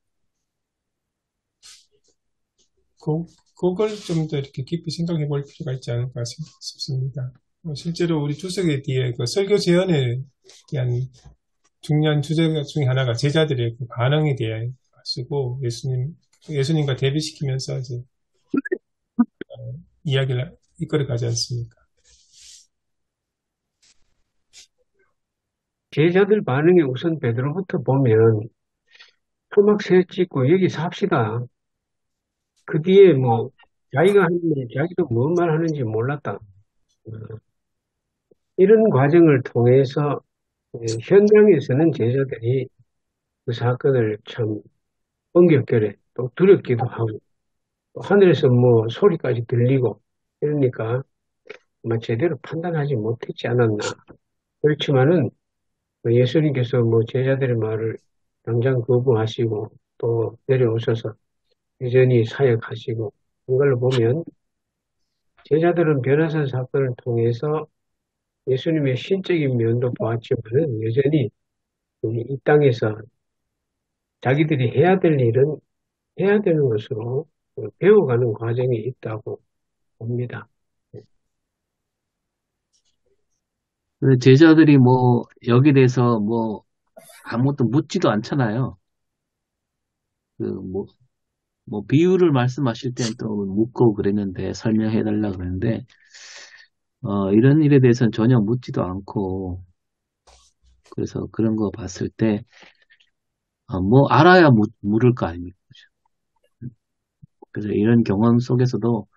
그걸 좀 더 이렇게 깊이 생각해 볼 필요가 있지 않을까 싶습니다. 실제로 우리 주석에 뒤에 그 설교 제언에 대한 중요한 주제 중에 하나가 제자들의 그 반응에 대해 가지고 예수님과 대비시키면서 이제 이야기를 이끌어 가지 않습니까? 제자들 반응에 우선 베드로부터 보면 토막 새 찍고 여기 삽시다. 그 뒤에 뭐 자기가 하는 일, 자기도 뭔 말 하는지 몰랐다. 이런 과정을 통해서 현장에서는 제자들이 그 사건을 참 엄격결에 또 두렵기도 하고 또 하늘에서 뭐 소리까지 들리고 이러니까 아마 제대로 판단하지 못했지 않았나. 그렇지만은 예수님께서 뭐 제자들의 말을 당장 거부하시고 또 내려오셔서 여전히 사역하시고 이걸로 보면 제자들은 변화산 사건을 통해서 예수님의 신적인 면도 보았지만은 여전히 이 땅에서 자기들이 해야 될 일은 해야 되는 것으로 배워가는 과정이 있다고 봅니다. 제자들이 뭐 여기 대해서 뭐 아무것도 묻지도 않잖아요. 뭐 비유를 말씀하실 때는 또 묻고 그랬는데 설명해달라 그랬는데 이런 일에 대해서는 전혀 묻지도 않고 그래서 그런 거 봤을 때 뭐 알아야 물을 거 아닙니까? 그래서 이런 경험 속에서도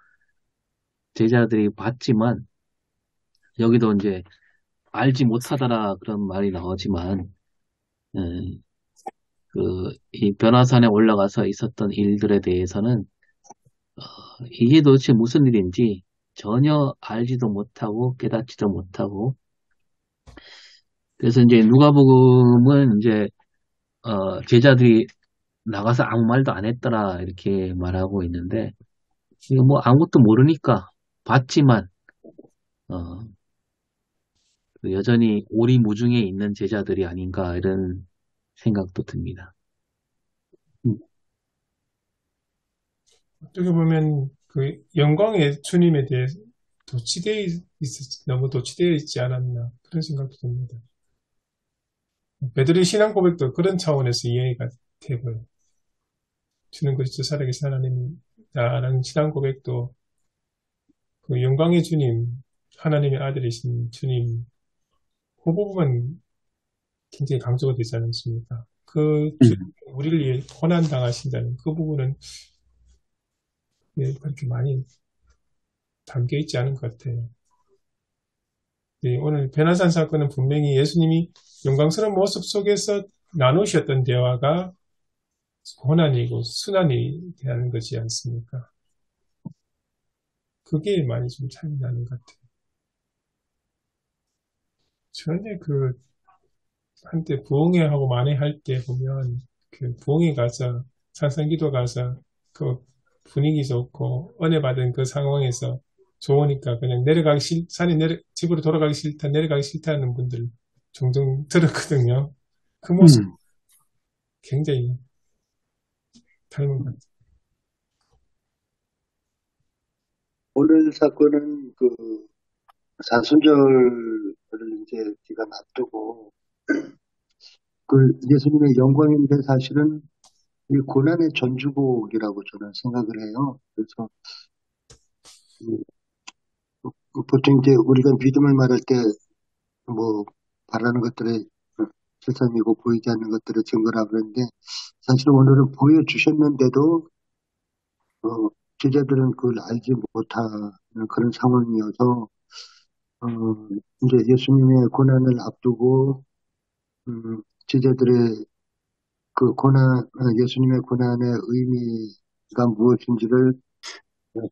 제자들이 봤지만 여기도 이제 알지 못하더라 그런 말이 나오지만 이 변화산에 올라가서 있었던 일들에 대해서는 이게 도대체 무슨 일인지 전혀 알지도 못하고 깨닫지도 못하고 그래서 이제 누가복음은 이제 제자들이 나가서 아무 말도 안 했더라 이렇게 말하고 있는데 이거 뭐 아무것도 모르니까 봤지만 여전히 오리무중에 있는 제자들이 아닌가 이런 생각도 듭니다. 어떻게 보면 그 영광의 주님에 대해 너무 도취되어 있지 않았나 그런 생각도 듭니다. 베드로의 신앙 고백도 그런 차원에서 이해가 되고요. 주는 그리스도 살아계신 하나님이다라는 신앙 고백도 그 영광의 주님, 하나님의 아들이신 주님, 그 부분은 굉장히 강조가 되지 않습니까? 그 주, 우리를 위해 고난 당하신다는 그 부분은 그렇게 많이 담겨 있지 않은 것 같아요. 오늘 베나산 사건은 분명히 예수님이 영광스러운 모습 속에서 나누셨던 대화가 고난이고 순환이 되는 것이 않습니까? 그게 많이 좀 차이 나는 것 같아요. 전에 그 한때 부흥회하고 만회할 때 보면 그 부흥회 가서 산성기도 가서 그 분위기 좋고 은혜 받은 그 상황에서 좋으니까 그냥 집으로 돌아가기 싫다, 내려가기 싫다는 분들 종종 들었거든요. 그 모습 굉장히 닮은 것 같아요. 오늘 사건은 그 사순절을 이제 기간 앞두고 그 예수님의 영광인데 사실은 이 고난의 전주곡이라고 저는 생각을 해요. 그래서 보통 이제 우리가 믿음을 말할 때 뭐 바라는 것들의 실상이고 보이지 않는 것들의 증거라 그러는데 사실 오늘은 보여주셨는데도 제자들은 그걸 알지 못하는 그런 상황이어서 이제 예수님의 고난을 앞두고 제자들의 그 예수님의 고난의 의미가 무엇인지를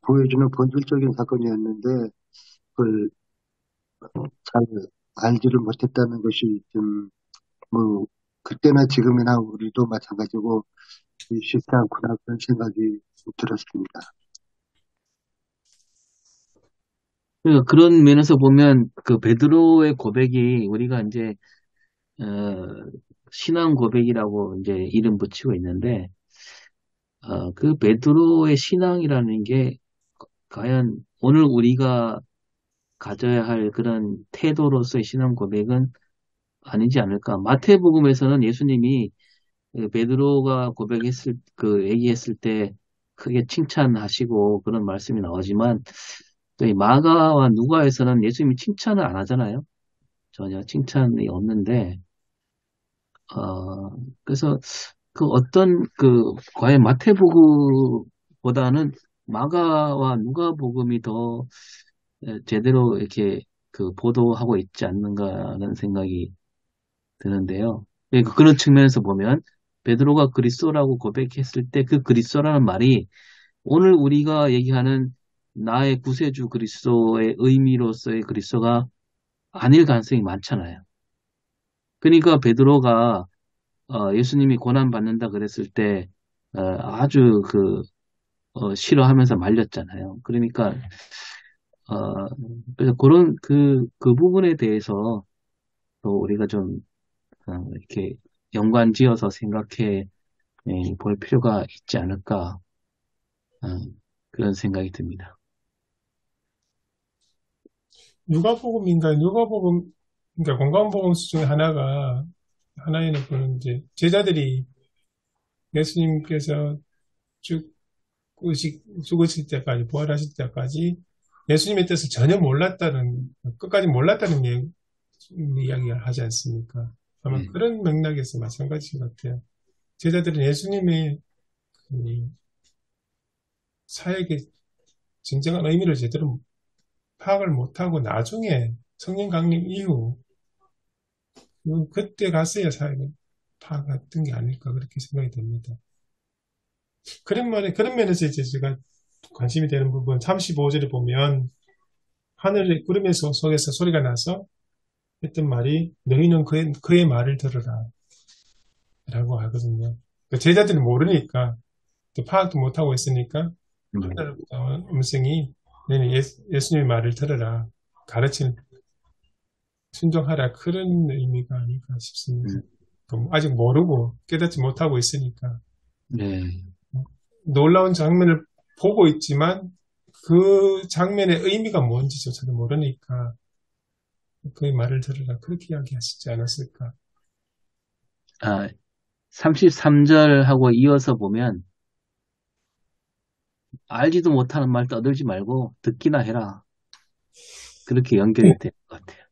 보여주는 본질적인 사건이었는데 그걸 잘 알지를 못했다는 것이 좀 뭐 그때나 지금이나 우리도 마찬가지고 쉽지 않구나 그런 생각이 들었습니다. 그러니까 그런 면에서 보면 그 베드로의 고백이 우리가 이제 어, 신앙 고백이라고 이제 이름 붙이고 있는데 그 베드로의 신앙이라는 게 과연 오늘 우리가 가져야 할 그런 태도로서의 신앙 고백은 아니지 않을까. 마태복음에서는 예수님이 그 베드로가 얘기했을 때 크게 칭찬하시고 그런 말씀이 나오지만 또 이 마가와 누가에서는 예수님이 칭찬을 안 하잖아요. 전혀 칭찬이 없는데, 그래서 과연 마태복음보다는 마가와 누가복음이 더 제대로 이렇게 그 보도하고 있지 않는가라는 생각이 드는데요. 그런 측면에서 보면 베드로가 그리스도라고 고백했을 때 그 그리스도라는 말이 오늘 우리가 얘기하는 나의 구세주 그리스도의 의미로서의 그리스도가 아닐 가능성이 많잖아요. 그러니까 베드로가 예수님이 고난 받는다 그랬을 때 아주 싫어하면서 말렸잖아요. 그러니까 그래서 그런 그 부분에 대해서 또 우리가 좀 이렇게 연관지어서 생각해 볼 필요가 있지 않을까 어, 그런 생각이 듭니다. 누가복음, 그러니까 건강보험 중에 하나에는 보는 이제 제자들이 예수님께서 죽으실 때까지, 부활하실 때까지 예수님의 뜻을 전혀 끝까지 몰랐다는 이야기를 하지 않습니까? 아마 그런 맥락에서 마찬가지인 것 같아요. 제자들은 예수님의 사역의 진정한 의미를 제대로 파악을 못하고 나중에 성령 강림 이후 그때 갔어야 사역을 파악했던 게 아닐까 그렇게 생각이 됩니다. 그런 면에서 이제 제가 관심이 되는 부분 35절에 보면 하늘의 구름의 속에서 소리가 나서 했던 말이 너희는 그의 말을 들으라 라고 하거든요. 제자들이 모르니까 또 파악도 못하고 있으니까 하늘로부터 음성이 너희는 예수님의 말을 들으라 가르치는 순종하라 그런 의미가 아닐까 싶습니다. 아직 모르고 깨닫지 못하고 있으니까 네. 놀라운 장면을 보고 있지만 그 장면의 의미가 뭔지조차도 모르니까 그의 말을 들으라 그렇게 이야기하시지 않았을까. 33절하고 이어서 보면 알지도 못하는 말 떠들지 말고 듣기나 해라. 그렇게 연결이 될 것 같아요.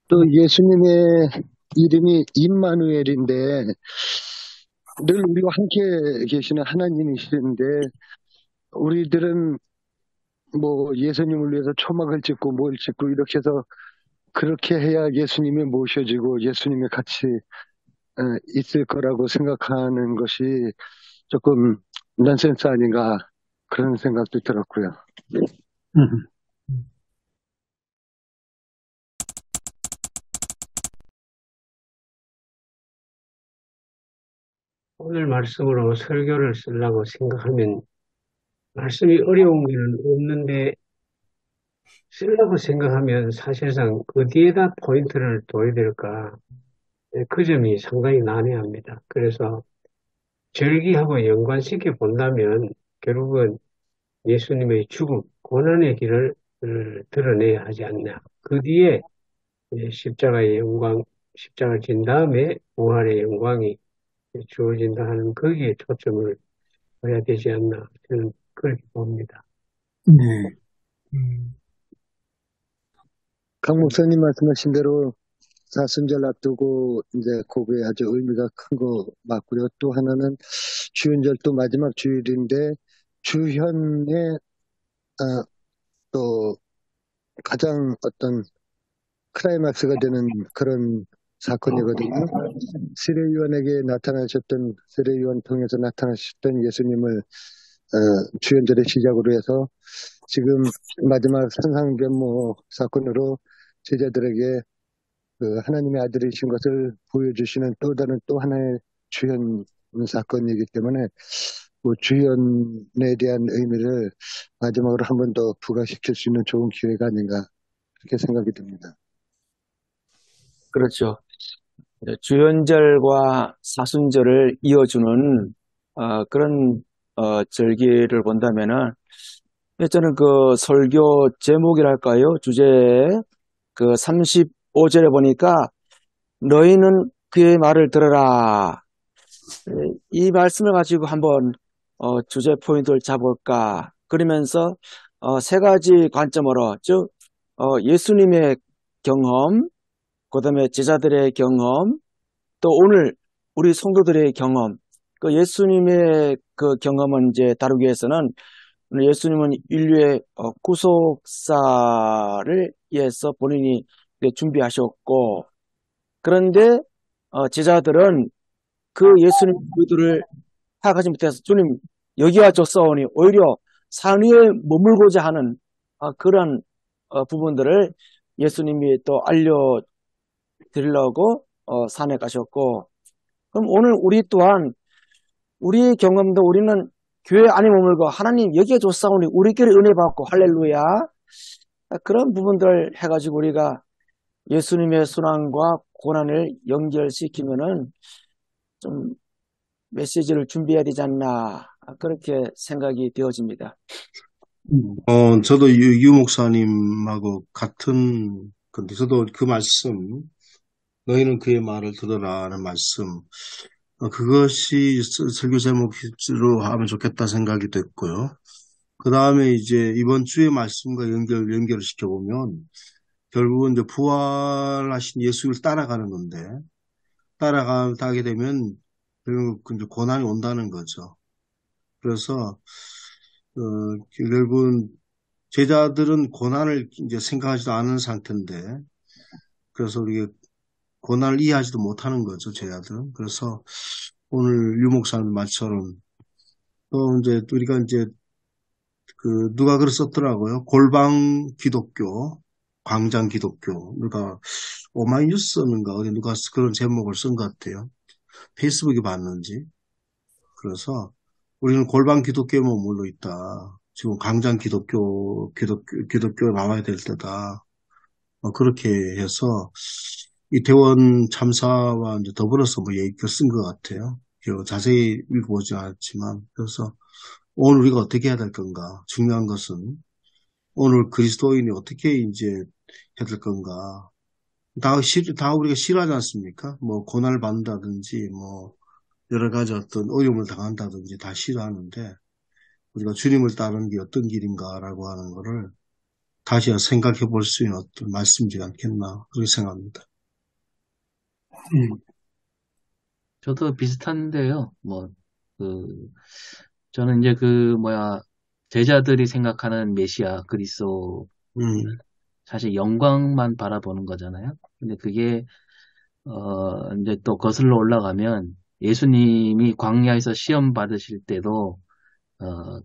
또 예수님의 이름이 임마누엘인데 늘 우리와 함께 계시는 하나님이시는데 우리들은 뭐 예수님을 위해서 초막을 짓고 뭘 짓고 이렇게 해서 그렇게 해야 예수님이 모셔지고 예수님이 같이 있을 거라고 생각하는 것이 조금 넌센스 아닌가 그런 생각도 들었고요. 오늘 말씀으로 설교를 쓰려고 생각하면 말씀이 어려운 게는 없는데 쓰려고 생각하면 사실상 어디에다 포인트를 둬야 될까 그 점이 상당히 난해합니다. 그래서 절기하고 연관시켜 본다면 결국은 예수님의 죽음, 고난의 길을 드러내야 하지 않냐. 그 뒤에 십자가의 영광, 십자가를 진 다음에 부활의 영광이 주어진다 하는 거기에 초점을 둬야 되지 않나. 저는 그렇게 봅니다. 네. 강 목사님 말씀하신 대로 사순절 앞두고 이제 그거에 아주 의미가 큰 거 맞고요. 또 하나는 주연절도 마지막 주일인데 주현의 또 가장 어떤 클라이막스가 되는 그런 사건이거든요. 세례요한에게 나타나셨던 세례요한 통해서 나타나셨던 예수님을 주연절의 시작으로 해서 지금 마지막 산상변모 사건으로 제자들에게 그 하나님의 아들이신 것을 보여주시는 또 다른 또 하나의 주연 사건이기 때문에 그 주연에 대한 의미를 마지막으로 한 번 더 부각시킬 수 있는 좋은 기회가 아닌가 그렇게 생각이 듭니다. 그렇죠. 주연절과 사순절을 이어주는 그런 절기를 본다면은 저는 그 설교 제목이랄까요? 주제 그 35절에 보니까 너희는 그의 말을 들어라. 이 말씀을 가지고 한번 주제 포인트를 잡을까. 그러면서 세 가지 관점으로 즉 예수님의 경험, 그다음에 제자들의 경험, 또 오늘 우리 성도들의 경험. 그 예수님의 그 경험은 이제 다루기 위해서는 예수님은 인류의 구속사를 위해서 본인이 준비하셨고, 그런데 제자들은 그 예수님 그들을 파악하지 못해서 주님 여기와 줬사오니 오히려 산 위에 머물고자 하는 그런 부분들을 예수님이 또 알려드리려고 산에 가셨고, 그럼 오늘 우리 또한 우리의 경험도 우리는 교회 안에 머물고 하나님 여기에 줬사오니 우리끼리 은혜 받고 할렐루야 그런 부분들 해가지고 우리가 예수님의 순환과 고난을 연결시키면은 좀 메시지를 준비해야 되지 않나 그렇게 생각이 되어집니다. 저도 유 목사님하고 같은 건데, 저도 그 말씀, 너희는 그의 말을 들어라 하는 말씀, 그것이 설교 제목으로 하면 좋겠다 생각이 됐고요. 그 다음에 이제 이번 주의 말씀과 연결을 시켜보면, 결국은 이제 부활하신 예수를 따라가는 건데, 따라가게 되면, 결국 이제 고난이 온다는 거죠. 그래서, 결국은 제자들은 고난을 이제 생각하지도 않은 상태인데, 그래서 우리 고난을 이해하지도 못하는 거죠, 제자들은. 그래서 오늘 유 목사님 말처럼 또 이제 우리가 이제 그 누가 글 썼더라고요. 골방 기독교, 광장 기독교. 누가 오마이뉴스인가 어디 누가 그런 제목을 쓴 것 같아요. 페이스북에 봤는지. 그래서 우리는 골방 기독교에 머물러 있다. 지금 광장 기독교에 나와야 될 때다. 그렇게 해서 이 대원 참사와 이제 더불어서 뭐 얘기를 쓴 것 같아요. 자세히 읽어보지 않았지만. 그래서 오늘 우리가 어떻게 해야 될 건가? 중요한 것은 오늘 그리스도인이 어떻게 이제 해야 될 건가? 다 우리가 싫어하지 않습니까? 뭐, 고난을 받는다든지, 뭐, 여러 가지 어떤 어려움을 당한다든지 다 싫어하는데, 우리가 주님을 따르는 게 어떤 길인가라고 하는 거를 다시 생각해 볼 수 있는 어떤 말씀이지 않겠나, 그렇게 생각합니다. 음, 저도 비슷한데요. 저는 이제 제자들이 생각하는 메시아, 그리스도, 음, 사실 영광만 바라보는 거잖아요. 근데 그게, 이제 또 거슬러 올라가면 예수님이 광야에서 시험 받으실 때도,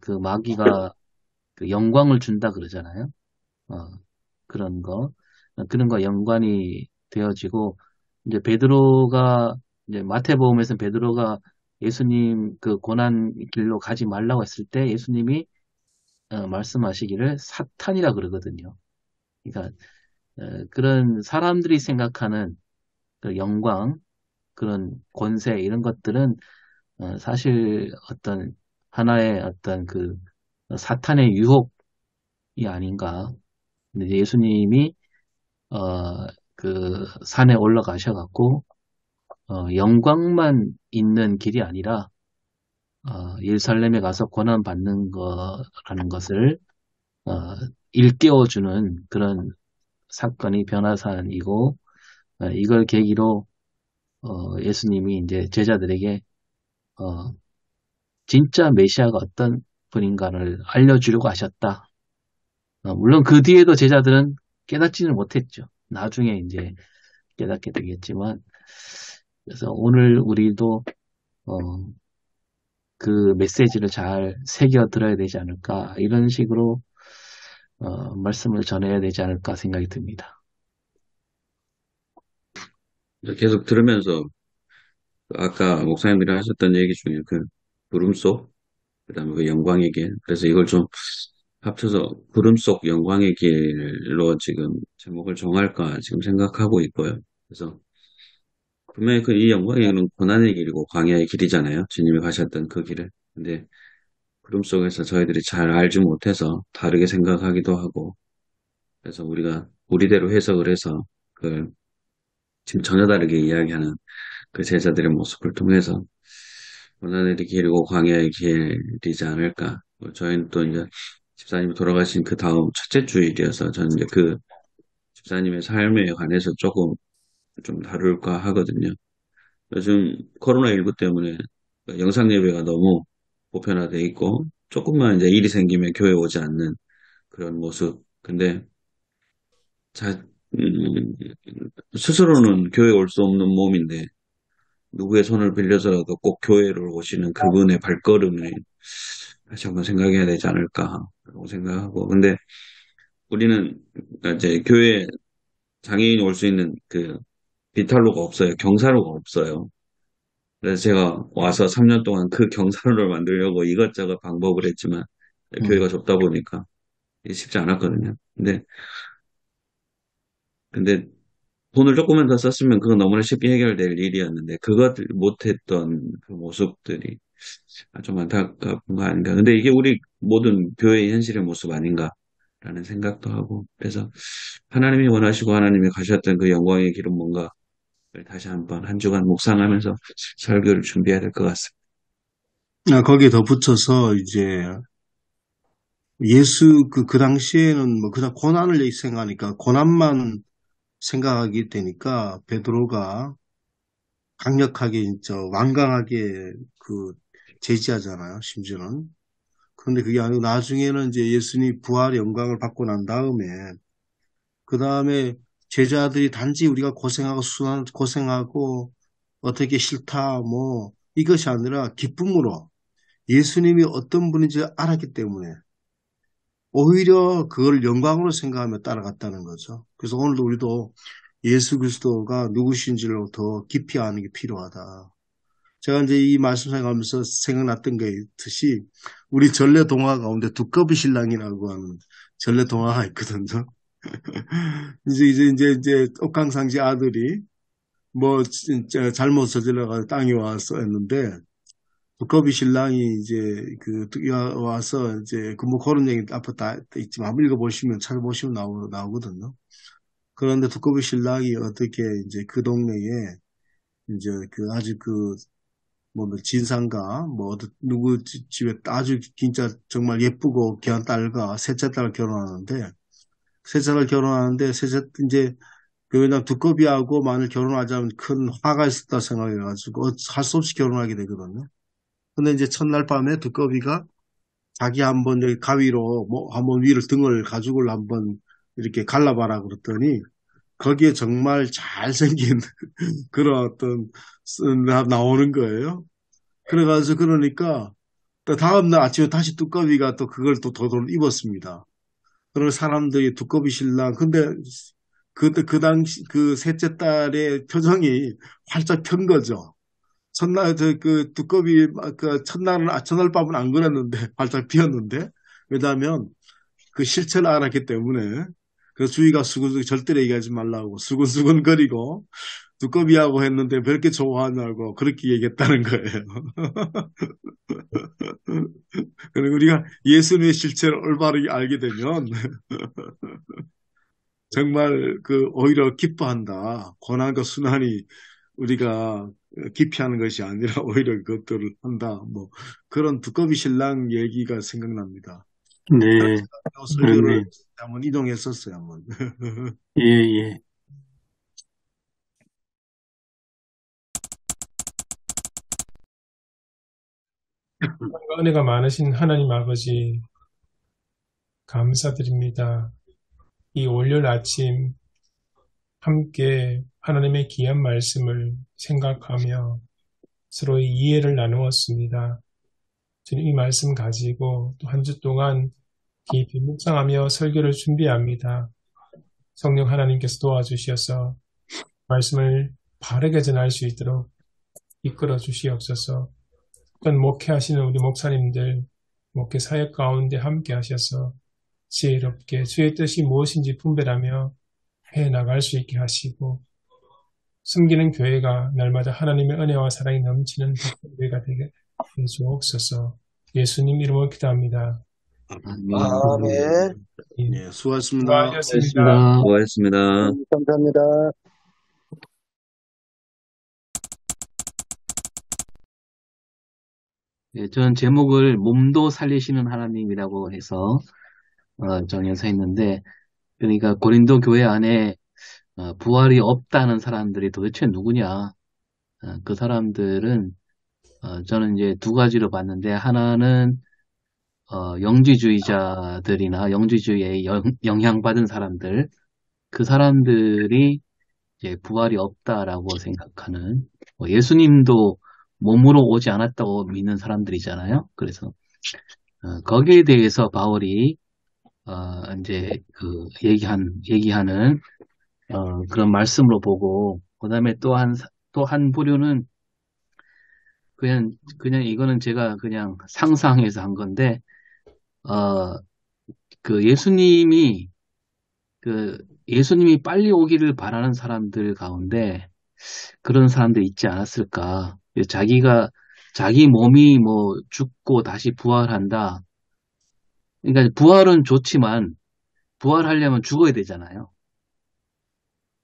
그 마귀가 그 영광을 준다 그러잖아요. 어, 그런 거. 그런 거 연관이 되어지고, 이제 이제 마태복음에서는 베드로가 예수님 그 고난 길로 가지 말라고 했을 때 예수님이 말씀하시기를 사탄이라 그러거든요. 그러니까 그런 사람들이 생각하는 그 영광, 그런 권세 이런 것들은 사실 어떤 하나의 어떤 그 사탄의 유혹이 아닌가. 근데 예수님이 그 산에 올라가셔갖고 영광만 있는 길이 아니라 예루살렘에 가서 고난 받는 거라는 것을 어, 일깨워주는 그런 사건이 변화산이고 이걸 계기로 예수님이 이제 제자들에게 어, 진짜 메시아가 어떤 분인가를 알려주려고 하셨다. 물론 그 뒤에도 제자들은 깨닫지는 못했죠. 나중에 이제 깨닫게 되겠지만 그래서 오늘 우리도 어, 그 메시지를 잘 새겨 들어야 되지 않을까 이런 식으로 말씀을 전해야 되지 않을까 생각이 듭니다. 계속 들으면서 아까 목사님들이 하셨던 얘기 중에 그 구름 속, 그다음에 그 영광의 길. 그래서 이걸 좀 합쳐서 구름 속 영광의 길로 지금 제목을 정할까 지금 생각하고 있고요. 그래서 분명히 그 이 영광의 길은 고난의 길이고 광야의 길이잖아요. 주님이 가셨던 그 길을. 근데 구름 속에서 저희들이 잘 알지 못해서 다르게 생각하기도 하고, 그래서 우리가 우리대로 해석을 해서 그 지금 전혀 다르게 이야기하는 그 제자들의 모습을 통해서 고난의 길이고 광야의 길이지 않을까. 저희는 또 이제 집사님이 돌아가신 그 다음 첫째 주일이어서 저는 이제 그 집사님의 삶에 관해서 조금 좀 다룰까 하거든요. 요즘 코로나19 때문에 영상 예배가 너무 보편화돼 있고 조금만 이제 일이 생기면 교회 오지 않는 그런 모습. 근데 자, 음, 스스로는 교회 올 수 없는 몸인데 누구의 손을 빌려서라도 꼭 교회를 오시는 그분의 발걸음을 다시 한번 생각해야 되지 않을까라고 생각하고. 근데 우리는 이제 교회 장애인이 올 수 있는 그 비탈로가 없어요. 경사로가 없어요. 그래서 제가 와서 3년 동안 그 경사로를 만들려고 이것저것 방법을 했지만 교회가 음, 좁다 보니까 이게 쉽지 않았거든요. 근데 돈을 조금만 더 썼으면 그건 너무나 쉽게 해결될 일이었는데 그것을 못했던 그 모습들이 좀 안타까운 거 아닌가. 근데 이게 우리 모든 교회의 현실의 모습 아닌가라는 생각도 하고, 그래서 하나님이 원하시고 하나님이 가셨던 그 영광의 길은 뭔가를 다시 한번 한 주간 묵상하면서 설교를 준비해야 될 것 같습니다. 거기에 덧붙여서 이제 예수 그 당시에는 뭐 그냥 고난을 생각하니까 고난만 생각하게 되니까 베드로가 강력하게 진짜 완강하게 그 제지하잖아요. 심지어는. 그런데 그게 아니고 나중에는 이제 예수님이 부활의 영광을 받고 난 다음에 그 다음에 제자들이 단지 우리가 고생하고 고생하고 어떻게 싫다 뭐 이것이 아니라 기쁨으로 예수님이 어떤 분인지 알았기 때문에 오히려 그걸 영광으로 생각하며 따라갔다는 거죠. 그래서 오늘도 우리도 예수 그리스도가 누구신지를 더 깊이 아는 게 필요하다. 제가 이제 이 말씀 생각하면서 생각났던 게 있듯이 우리 전래 동화 가운데 두꺼비 신랑이라고 하는 전래 동화가 있거든요. 이제 옥황상제 아들이 뭐 진짜 잘못 저질러가 땅에 와서 했는데 두꺼비 신랑이 이제 와서 이제 그 뭐 그런 얘기 앞에 다 있지만 한번 읽어보시면 찾아보시면 나오거든요. 그런데 두꺼비 신랑이 어떻게 이제 그 동네에 이제 그 아주 뭐 진상가 뭐 누구 집에 아주 진짜 정말 예쁘고 귀한 딸과 셋째 딸을 결혼하는데 셋째 이제 왜냐면 두꺼비하고 만일 결혼하자면 큰 화가 있었다 생각해가지고 할 수 없이 결혼하게 되거든요. 근데 이제 첫날 밤에 두꺼비가 자기 한번 여기 가위로 뭐 한번 위를 등을 가죽을 한번 이렇게 갈라봐라 그랬더니 거기에 정말 잘생긴 그런 나오는 거예요. 그래가지고 그러니까 또 다음날 아침에 다시 두꺼비가 또 그걸 또 도도를 입었습니다. 그런 사람들이 두꺼비 신랑 근데 그 당시 그 셋째 딸의 표정이 활짝 편 거죠. 첫날 그 두꺼비 그 첫날 밤은 안 그랬는데 활짝 피었는데 왜냐하면 그 실체를 알았기 때문에 그래서 주위가 수근수근 절대로 얘기하지 말라고 수근수근거리고 두꺼비하고 했는데 왜 이렇게 좋아하냐고 그렇게 얘기했다는 거예요. 그리고 우리가 예수님의 실체를 올바르게 알게 되면 정말 오히려 기뻐한다. 고난과 순환이 우리가 기피하는 것이 아니라 오히려 그것들을 한다. 뭐 그런 두꺼비 신랑 얘기가 생각납니다. 네, 설교를 그렇네. 한번 이동했었어요. 한번. 예, 예. 은혜가 많으신 하나님 아버지, 감사드립니다. 이 월요일 아침 함께 하나님의 귀한 말씀을 생각하며 서로의 이해를 나누었습니다. 주님 이 말씀 가지고 또 한 주 동안 깊이 묵상하며 설교를 준비합니다. 성령 하나님께서 도와주시어서 말씀을 바르게 전할 수 있도록 이끌어 주시옵소서. 또 목회하시는 우리 목사님들, 목회 사역 가운데 함께 하셔서 지혜롭게 주의 뜻이 무엇인지 분별하며 해나갈 수 있게 하시고 숨기는 교회가 날마다 하나님의 은혜와 사랑이 넘치는 복된 교회가 되게 해주옵소서. 예수님 이름으로 기도합니다. 아멘. 아멘. 예, 수고하셨습니다. 수고하셨습니다. 수고하셨습니다. 감사합니다. 예, 저는 제목을 몸도 살리시는 하나님이라고 해서 정해서 했는데, 그러니까 고린도 교회 안에 부활이 없다는 사람들이 도대체 누구냐? 그 사람들은 저는 이제 두 가지로 봤는데, 하나는 영지주의자들이나 영지주의에 영향받은 사람들, 그 사람들이 이제 부활이 없다라고 생각하는, 예수님도 몸으로 오지 않았다고 믿는 사람들이잖아요. 그래서 거기에 대해서 바울이 이제 얘기하는 그런 말씀으로 보고, 그다음에 또 한 부류는 그냥 이거는 제가 그냥 상상해서 한 건데, 어, 그 예수님이 빨리 오기를 바라는 사람들 가운데 그런 사람들 있지 않았을까? 자기 몸이 뭐 죽고 다시 부활한다. 그러니까 부활은 좋지만 부활하려면 죽어야 되잖아요.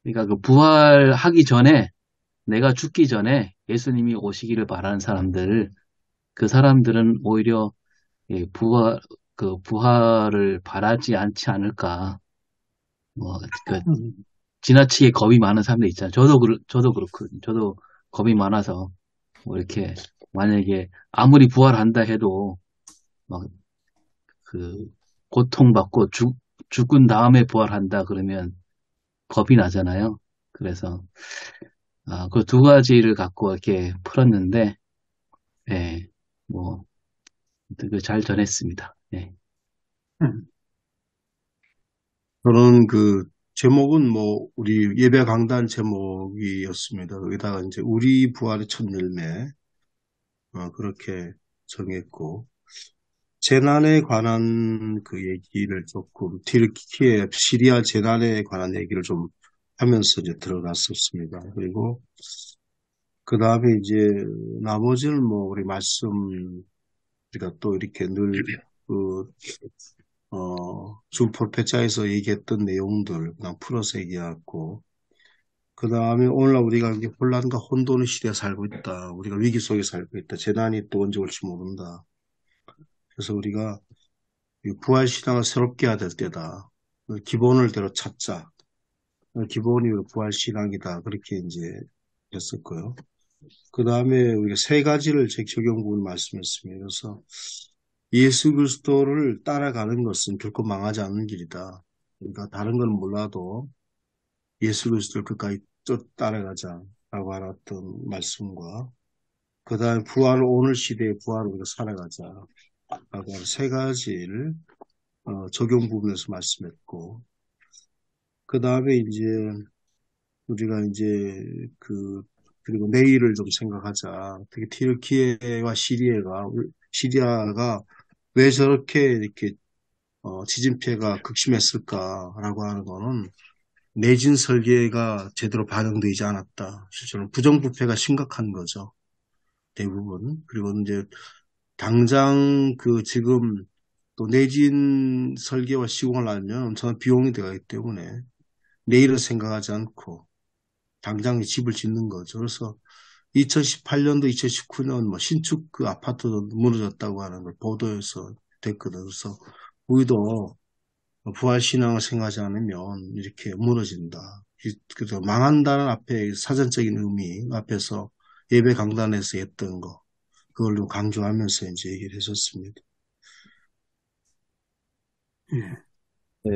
그러니까 그 부활하기 전에 내가 죽기 전에 예수님이 오시기를 바라는 사람들, 그 사람들은 오히려 예, 부활을 바라지 않지 않을까. 뭐, 지나치게 겁이 많은 사람들 있잖아요. 저도 그렇거든요. 저도 겁이 많아서, 뭐 이렇게, 만약에 아무리 부활한다 해도, 막, 그, 고통받고 죽은 다음에 부활한다 그러면 겁이 나잖아요. 그래서, 그 두 가지를 갖고 이렇게 풀었는데, 예, 뭐, 잘 전했습니다. 예. 저는 제목은 뭐, 우리 예배 강단 제목이었습니다. 여기다가 이제 우리 부활의 첫 열매, 그렇게 정했고, 재난에 관한 그 얘기를 조금, 튀르키예 시리아 재난에 관한 얘기를 좀 하면서 이제 들어갔었습니다. 그리고, 그 다음에 이제, 나머지는 뭐, 우리 말씀, 우리가 또 이렇게 늘, 준 프로페자에서 얘기했던 내용들 그냥 풀어서 얘기하고, 그 다음에 오늘날 우리가 이제 혼란과 혼돈의 시대에 살고 있다. 우리가 위기 속에 살고 있다. 재난이 또 언제 올지 모른다. 그래서 우리가 이 부활신앙을 새롭게 해야 될 때다. 기본을 대로 찾자. 기본이 부활신앙이다. 그렇게 이제 했었고요. 그 다음에 우리가 세 가지를 적용 부분 말씀했습니다. 그래서 예수 그리스도를 따라가는 것은 결코 망하지 않는 길이다. 그러니까 다른 건 몰라도 예수 그리스도를 끝까지 따라가자라고 알았던 말씀과, 그 다음에 부활, 오늘 시대의 부활을 우리가 살아가자라고 하는 세 가지를 적용 부분에서 말씀했고, 그 다음에 이제 우리가 이제 그리고 내일을 좀 생각하자. 특히 튀르키예와 시리아가 왜 저렇게 이렇게 지진 피해가 극심했을까라고 하는 거는 내진 설계가 제대로 반영되지 않았다. 실제로 부정부패가 심각한 거죠. 대부분. 그리고 이제 당장 지금 또 내진 설계와 시공을 하면 엄청난 비용이 들어가기 때문에 내일을 생각하지 않고 당장 집을 짓는 거죠. 그래서 2018년도, 2019년 뭐 신축 아파트도 무너졌다고 하는 걸 보도에서 됐거든. 그래서 우리도 부활신앙을 생각하지 않으면 이렇게 무너진다. 그래서 망한다는 앞에 사전적인 의미 앞에서 예배 강단에서 했던 거, 그걸 좀 강조하면서 이제 얘기를 했었습니다. 네.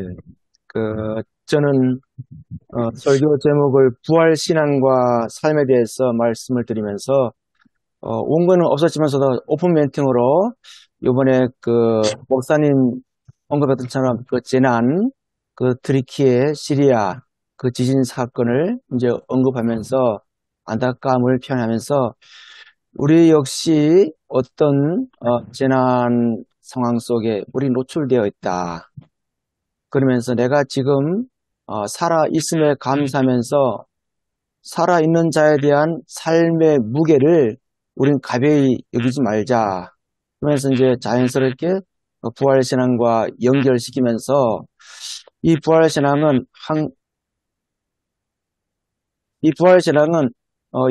저는 설교 제목을 부활신앙과 삶에 대해서 말씀을 드리면서 원고는 없었지만서도 오픈 멘팅으로 이번에 목사님 언급했던 것처럼 재난, 트리키에 시리아 지진 사건을 이제 언급하면서 안타까움을 표현하면서 우리 역시 어떤 재난 상황 속에 우리 노출되어 있다. 그러면서 내가 지금 살아있음에 감사하면서 살아있는 자에 대한 삶의 무게를 우린 가벼이 여기지 말자. 그러면서 이제 자연스럽게 부활신앙과 연결시키면서 이 부활신앙은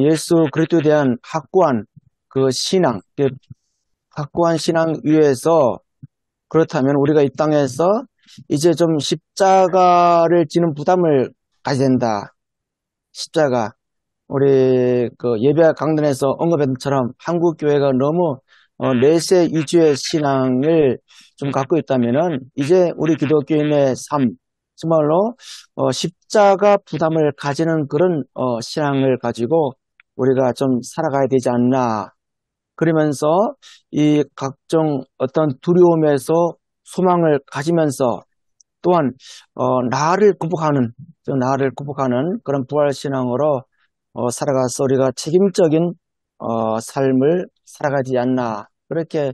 예수 그리스도에 대한 확고한 신앙, 확고한 신앙 위에서, 그렇다면 우리가 이 땅에서 이제 좀 십자가를 지는 부담을 가져야 된다. 십자가. 우리 예배 강단에서 언급했던 것처럼 한국 교회가 너무 내세 위주의 신앙을 좀 갖고 있다면은 이제 우리 기독교인의 삶, 정말로 십자가 부담을 가지는 그런 신앙을 가지고 우리가 좀 살아가야 되지 않나. 그러면서 이 각종 어떤 두려움에서 소망을 가지면서 또한 나를 구복하는 그런 부활신앙으로 살아가서 우리가 책임적인 삶을 살아가지 않나. 그렇게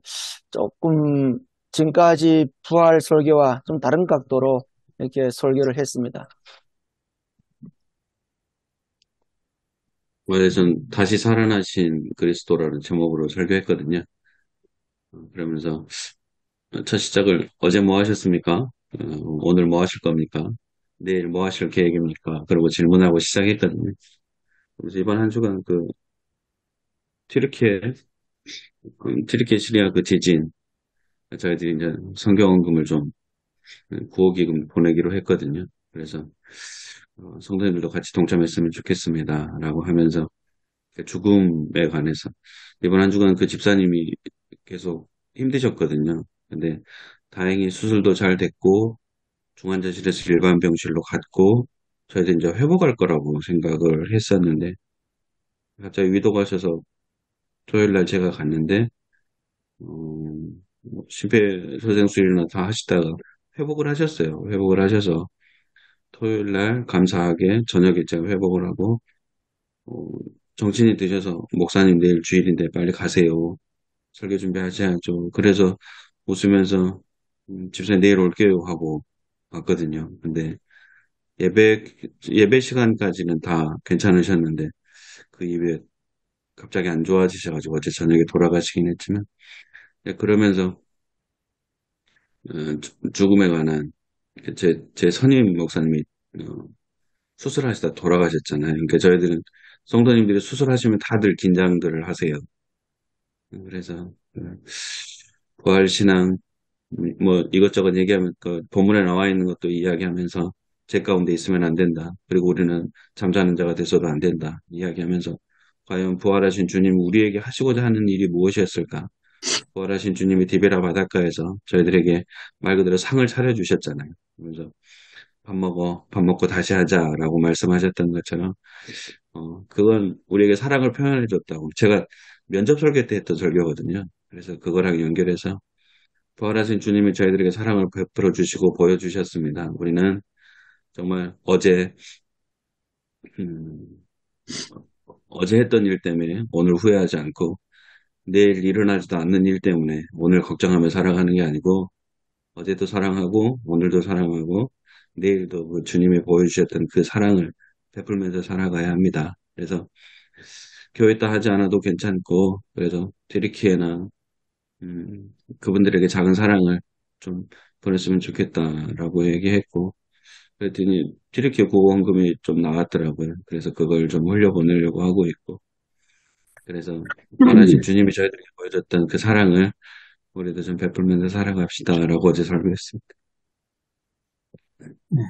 조금 지금까지 부활 설교와 좀 다른 각도로 이렇게 설교를 했습니다. 원래 전 다시 살아나신 그리스도라는 제목으로 설교했거든요. 그러면서 첫 시작을 어제 뭐 하셨습니까? 오늘 뭐 하실 겁니까? 내일 뭐 하실 계획입니까? 그리고 질문하고 시작했거든요. 그래서 이번 한 주간 튀르키예, 튀르키예 시리아 지진, 저희들이 이제 성경헌금을 좀 구호기금 보내기로 했거든요. 그래서 성도님들도 같이 동참했으면 좋겠습니다. 라고 하면서 죽음에 관해서 이번 한 주간 집사님이 계속 힘드셨거든요. 근데 다행히 수술도 잘 됐고 중환자실에서 일반 병실로 갔고 저희도 이제 회복할 거라고 생각을 했었는데 갑자기 위도가 오셔서 토요일 날 제가 갔는데 심폐소생술이나 다 하시다가 회복을 하셨어요. 회복을 하셔서 토요일 날 감사하게 저녁에 제가 회복을 하고 어, 정신이 드셔서 목사님 내일 주일인데 빨리 가세요. 설교 준비하셔야죠. 그래서 웃으면서 집사님 내일 올게요 하고 왔거든요. 근데 예배 예배 시간까지는 다 괜찮으셨는데 그 이후에 갑자기 안 좋아지셔가지고 어제 저녁에 돌아가시긴 했지만 그러면서 죽음에 관한 제 선임 목사님이 어, 수술하시다 돌아가셨잖아요. 그러니까 저희들은 성도님들이 수술하시면 다들 긴장들을 하세요. 그래서 부활신앙 뭐 이것저것 얘기하면 그 본문에 나와 있는 것도 이야기하면서 제 가운데 있으면 안 된다. 그리고 우리는 잠자는 자가 돼서도 안 된다. 이야기하면서 과연 부활하신 주님 우리에게 하시고자 하는 일이 무엇이었을까? 부활하신 주님이 디베라 바닷가에서 저희들에게 말 그대로 상을 차려주셨잖아요. 그래서 밥 먹고 다시 하자라고 말씀하셨던 것처럼 그건 우리에게 사랑을 표현해 줬다고. 제가 면접 설교 때 했던 설교거든요. 그래서 그거랑 연결해서 부활하신 주님이 저희들에게 사랑을 베풀어 주시고 보여주셨습니다. 우리는 정말 음, 어제 했던 일 때문에 오늘 후회하지 않고 내일 일어나지도 않는 일 때문에 오늘 걱정하며 살아가는 게 아니고 어제도 사랑하고 오늘도 사랑하고 내일도 그 주님이 보여주셨던 그 사랑을 베풀면서 살아가야 합니다. 그래서 교회 따 하지 않아도 괜찮고 그래서 디리키에나 그분들에게 작은 사랑을 좀 보냈으면 좋겠다라고 얘기했고 그랬더니 디리키 구원금이 좀 나왔더라고요. 그래서 그걸 좀 흘려보내려고 하고 있고 그래서 원하신 주님이 저희들에게 보여줬던 그 사랑을 우리도 좀 베풀면서 살아갑시다라고 어제 설교했습니다. 네.